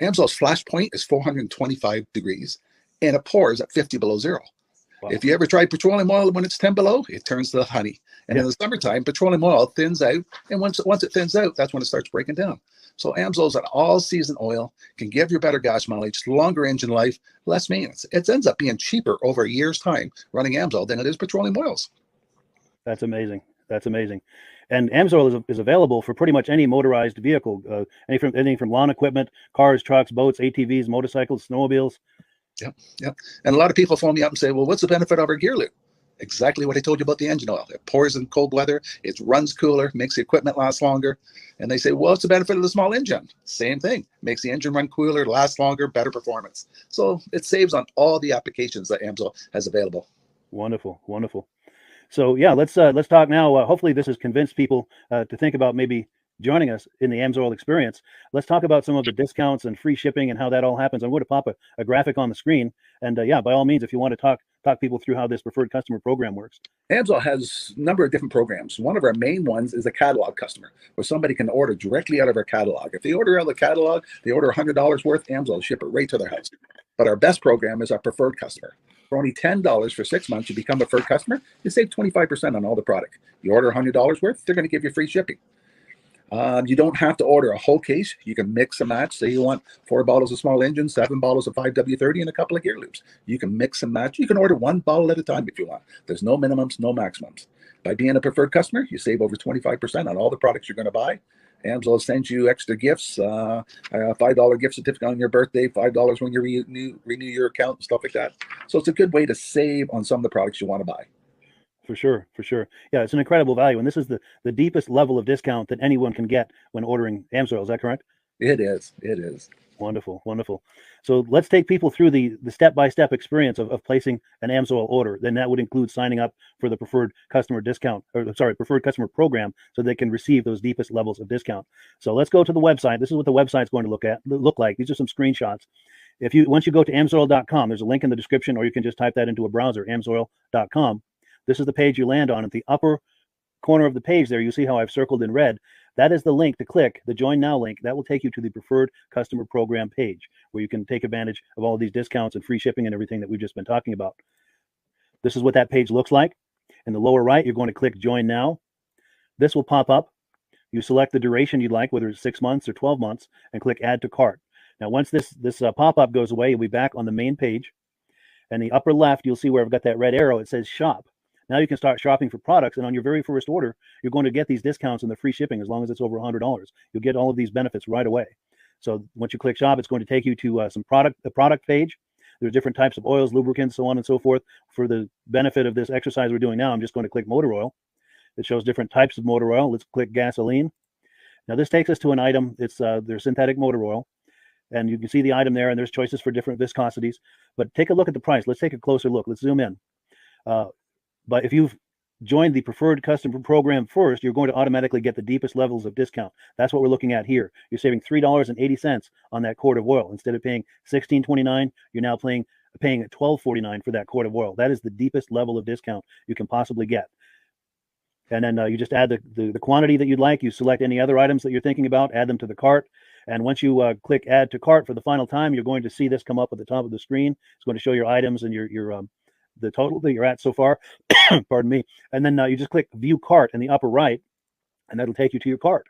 AMSOIL's flash point is 425 degrees, and it pours at 50 below zero. Wow. If you ever try petroleum oil when it's 10 below, it turns to honey. And in the summertime, petroleum oil thins out, and once it thins out, that's when it starts breaking down. So AMSOIL is an all-season oil, can give you better gas mileage, longer engine life, less maintenance. It ends up being cheaper over a year's time running AMSOIL than it is petroleum oils. That's amazing. That's amazing. And AMSOIL is available for pretty much any motorized vehicle, anything from lawn equipment, cars, trucks, boats, ATVs, motorcycles, snowmobiles. Yep. And a lot of people phone me up and say, well, what's the benefit of our gear lube? Exactly what I told you about the engine oil. It pours in cold weather, it runs cooler, makes the equipment last longer. And they say, well, what's the benefit of the small engine? Same thing. Makes the engine run cooler, last longer, better performance. So it saves on all the applications that AMSOIL has available. Wonderful, wonderful. So yeah, let's talk now. Hopefully this has convinced people to think about maybe joining us in the AMSOIL experience. Let's talk about some of the discounts and free shipping and how that all happens. I'm going to pop a graphic on the screen. And yeah, by all means, if you want to talk people through how this preferred customer program works. AMSOIL has a number of different programs. One of our main ones is a catalog customer, where somebody can order directly out of our catalog. If they order out of the catalog, they order $100 worth, AMSOIL will ship it right to their house. But our best program is our preferred customer. For only $10 for 6 months, you become a preferred customer, you save 25% on all the product. You order $100 worth, they're going to give you free shipping. You don't have to order a whole case. You can mix and match. Say you want 4 bottles of small engine, 7 bottles of 5W30, and a couple of gear loops. You can mix and match. You can order 1 bottle at a time if you want. There's no minimums, no maximums. By being a preferred customer, you save over 25% on all the products you're going to buy. AMSOIL sends you extra gifts, a $5 gift certificate on your birthday, $5 when you renew your account, and stuff like that. So it's a good way to save on some of the products you want to buy. For sure. Yeah, it's an incredible value. And this is the deepest level of discount that anyone can get when ordering AMSOIL. Is that correct? It is. Wonderful. So let's take people through the step-by-step experience of placing an AMSOIL order. Then that would include signing up for the preferred customer preferred customer program, so they can receive those deepest levels of discount. So let's go to the website. This is what the website's going to look like. These are some screenshots. Once you go to amsoil.com, there's a link in the description, or you can just type that into a browser, amsoil.com. This is the page you land on. At the upper corner of the page there, you see how I've circled in red. That is the link to click, the Join Now link. That will take you to the Preferred Customer Program page, where you can take advantage of all of these discounts and free shipping and everything that we've just been talking about. This is what that page looks like. In the lower right, you're going to click Join Now. This will pop up. You select the duration you'd like, whether it's 6 months or 12 months, and click Add to Cart. Now, once this pop-up goes away, you'll be back on the main page. And the upper left, you'll see where I've got that red arrow. It says Shop. Now you can start shopping for products, and on your very first order, you're going to get these discounts and the free shipping as long as it's over $100. You'll get all of these benefits right away. So once you click Shop, it's going to take you to the product page. There's different types of oils, lubricants, so on and so forth. For the benefit of this exercise we're doing now, I'm just going to click motor oil. It shows different types of motor oil. Let's click gasoline. Now this takes us to an item. It's their synthetic motor oil. And you can see the item there, and there's choices for different viscosities. But take a look at the price. Let's take a closer look. Let's zoom in. But if you've joined the preferred customer program first, you're going to automatically get the deepest levels of discount. That's what we're looking at here. You're saving $3.80 on that quart of oil. Instead of paying $16.29, you're now paying $12.49 for that quart of oil. That is the deepest level of discount you can possibly get. And then you just add the quantity that you'd like. You select any other items that you're thinking about, add them to the cart. And once you click add to cart for the final time, you're going to see this come up at the top of the screen. It's going to show your items and your the total that you're at so far. Pardon me. And then you just click view cart in the upper right, and that'll take you to your cart.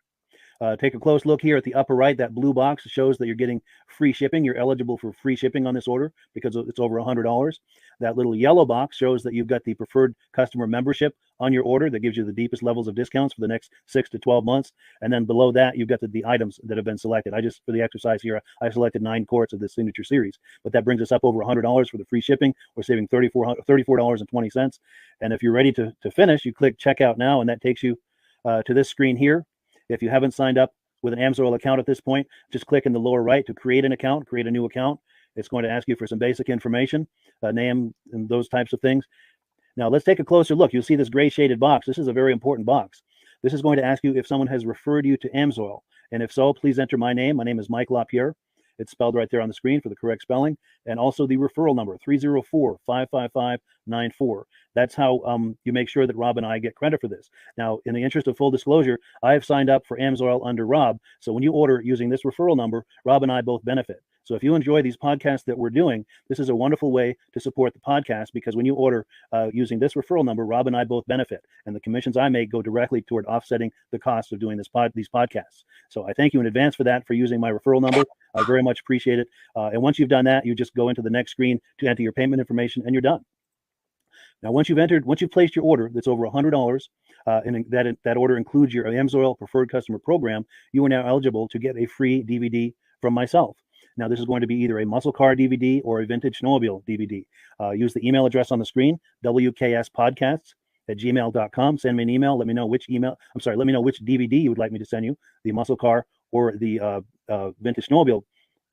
Take a close look here at the upper right. That blue box shows that you're getting free shipping. You're eligible for free shipping on this order because it's over $100. That little yellow box shows that you've got the preferred customer membership on your order that gives you the deepest levels of discounts for the next 6 to 12 months. And then below that, you've got the items that have been selected. For the exercise here, I selected 9 quarts of the signature series, but that brings us up over $100 for the free shipping. We're saving $34.20. And if you're ready to finish, you click checkout now, and that takes you to this screen here. If you haven't signed up with an AMSOIL account at this point, just click in the lower right to create an account, create a new account. It's going to ask you for some basic information, name and those types of things. Now let's take a closer look. You'll see this gray shaded box. This is a very important box. This is going to ask you if someone has referred you to AMSOIL. And if so, please enter my name. My name is Mike LaPierre. It's spelled right there on the screen for the correct spelling. And also the referral number, 304-555-94. That's how you make sure that Rob and I get credit for this. Now, in the interest of full disclosure, I have signed up for AMSOIL under Rob. So when you order using this referral number, Rob and I both benefit. So if you enjoy these podcasts that we're doing, this is a wonderful way to support the podcast, because when you order using this referral number, Rob and I both benefit. And the commissions I make go directly toward offsetting the cost of doing these podcasts. So I thank you in advance for that, for using my referral number. I very much appreciate it. And once you've done that, you just go into the next screen to enter your payment information, and you're done. Now, once you've placed your order that's over $100, and that order includes your AMSOIL preferred customer program, you are now eligible to get a free DVD from myself. Now, this is going to be either a muscle car DVD or a vintage snowmobile DVD. Use the email address on the screen, wkspodcasts@gmail.com. Send me an email. Let me know which DVD you would like me to send you, the muscle car or the vintage snowmobile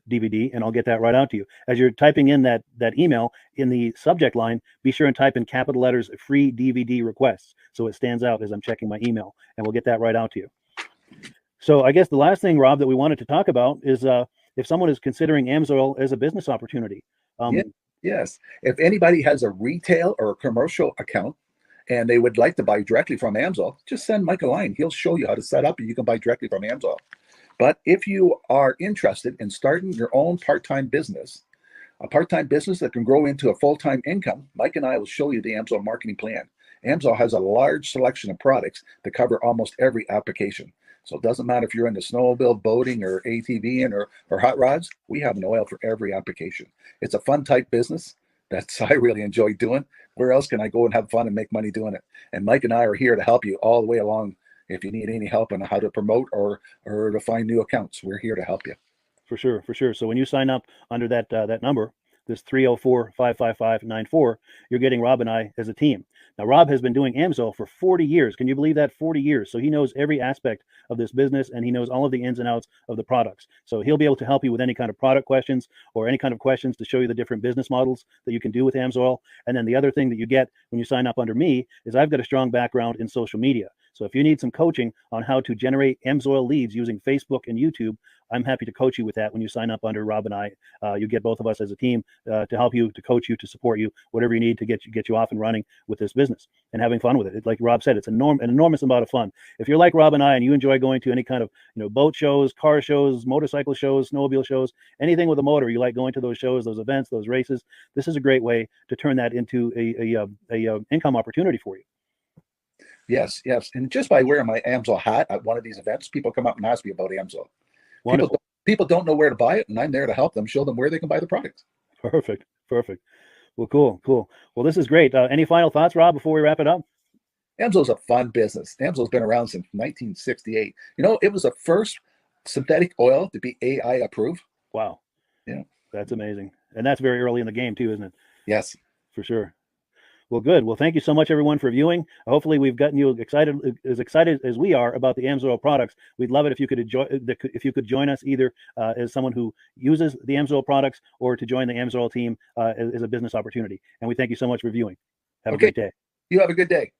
DVD, and I'll get that right out to you. As you're typing in that email, in the subject line, be sure and type in capital letters free DVD requests, so it stands out as I'm checking my email, and we'll get that right out to you. So I guess the last thing, Rob, that we wanted to talk about is if someone is considering AMSOIL as a business opportunity. Yes. If anybody has a retail or a commercial account and they would like to buy directly from AMSOIL, just send Mike a line. He'll show you how to set up, and you can buy directly from AMSOIL. But if you are interested in starting your own part-time business, a part-time business that can grow into a full-time income, Mike and I will show you the AMSOIL marketing plan. AMSOIL has a large selection of products that cover almost every application. So it doesn't matter if you're into snowmobile, boating, or ATVing, or hot rods. We have an oil for every application. It's a fun type business. I really enjoy doing. Where else can I go and have fun and make money doing it? And Mike and I are here to help you all the way along. If you need any help on how to promote or to find new accounts, we're here to help you. For sure. So when you sign up under that number, this 304-555-94, you're getting Rob and I as a team. Now, Rob has been doing AMSOIL for 40 years. Can you believe that? 40 years. So he knows every aspect of this business, and he knows all of the ins and outs of the products. So he'll be able to help you with any kind of product questions or any kind of questions to show you the different business models that you can do with AMSOIL. And then the other thing that you get when you sign up under me is I've got a strong background in social media. So if you need some coaching on how to generate AMSOIL leads using Facebook and YouTube, I'm happy to coach you with that when you sign up under Rob and I. You get both of us as a team to help you, to coach you, to support you, whatever you need to get you off and running with this business and having fun with it. Like Rob said, it's an enormous amount of fun. If you're like Rob and I and you enjoy going to any kind of boat shows, car shows, motorcycle shows, snowmobile shows, anything with a motor, you like going to those shows, those events, those races, this is a great way to turn that into a income opportunity for you. Yes. And just by wearing my AMSOIL hat at one of these events, people come up and ask me about AMSOIL. People don't know where to buy it, and I'm there to help them, show them where they can buy the product. Perfect. Well, cool. Well, this is great. Any final thoughts, Rob, before we wrap it up? AMSOIL's a fun business. AMSOIL's been around since 1968. It was the first synthetic oil to be AI approved. Wow. Yeah. That's amazing. And that's very early in the game too, isn't it? Yes. For sure. Well, good. Well, thank you so much, everyone, for viewing. Hopefully, we've gotten you excited as we are about the AMSOIL products. We'd love it if you could join us either as someone who uses the AMSOIL products or to join the AMSOIL team as a business opportunity. And we thank you so much for viewing. Have a great day. You have a good day.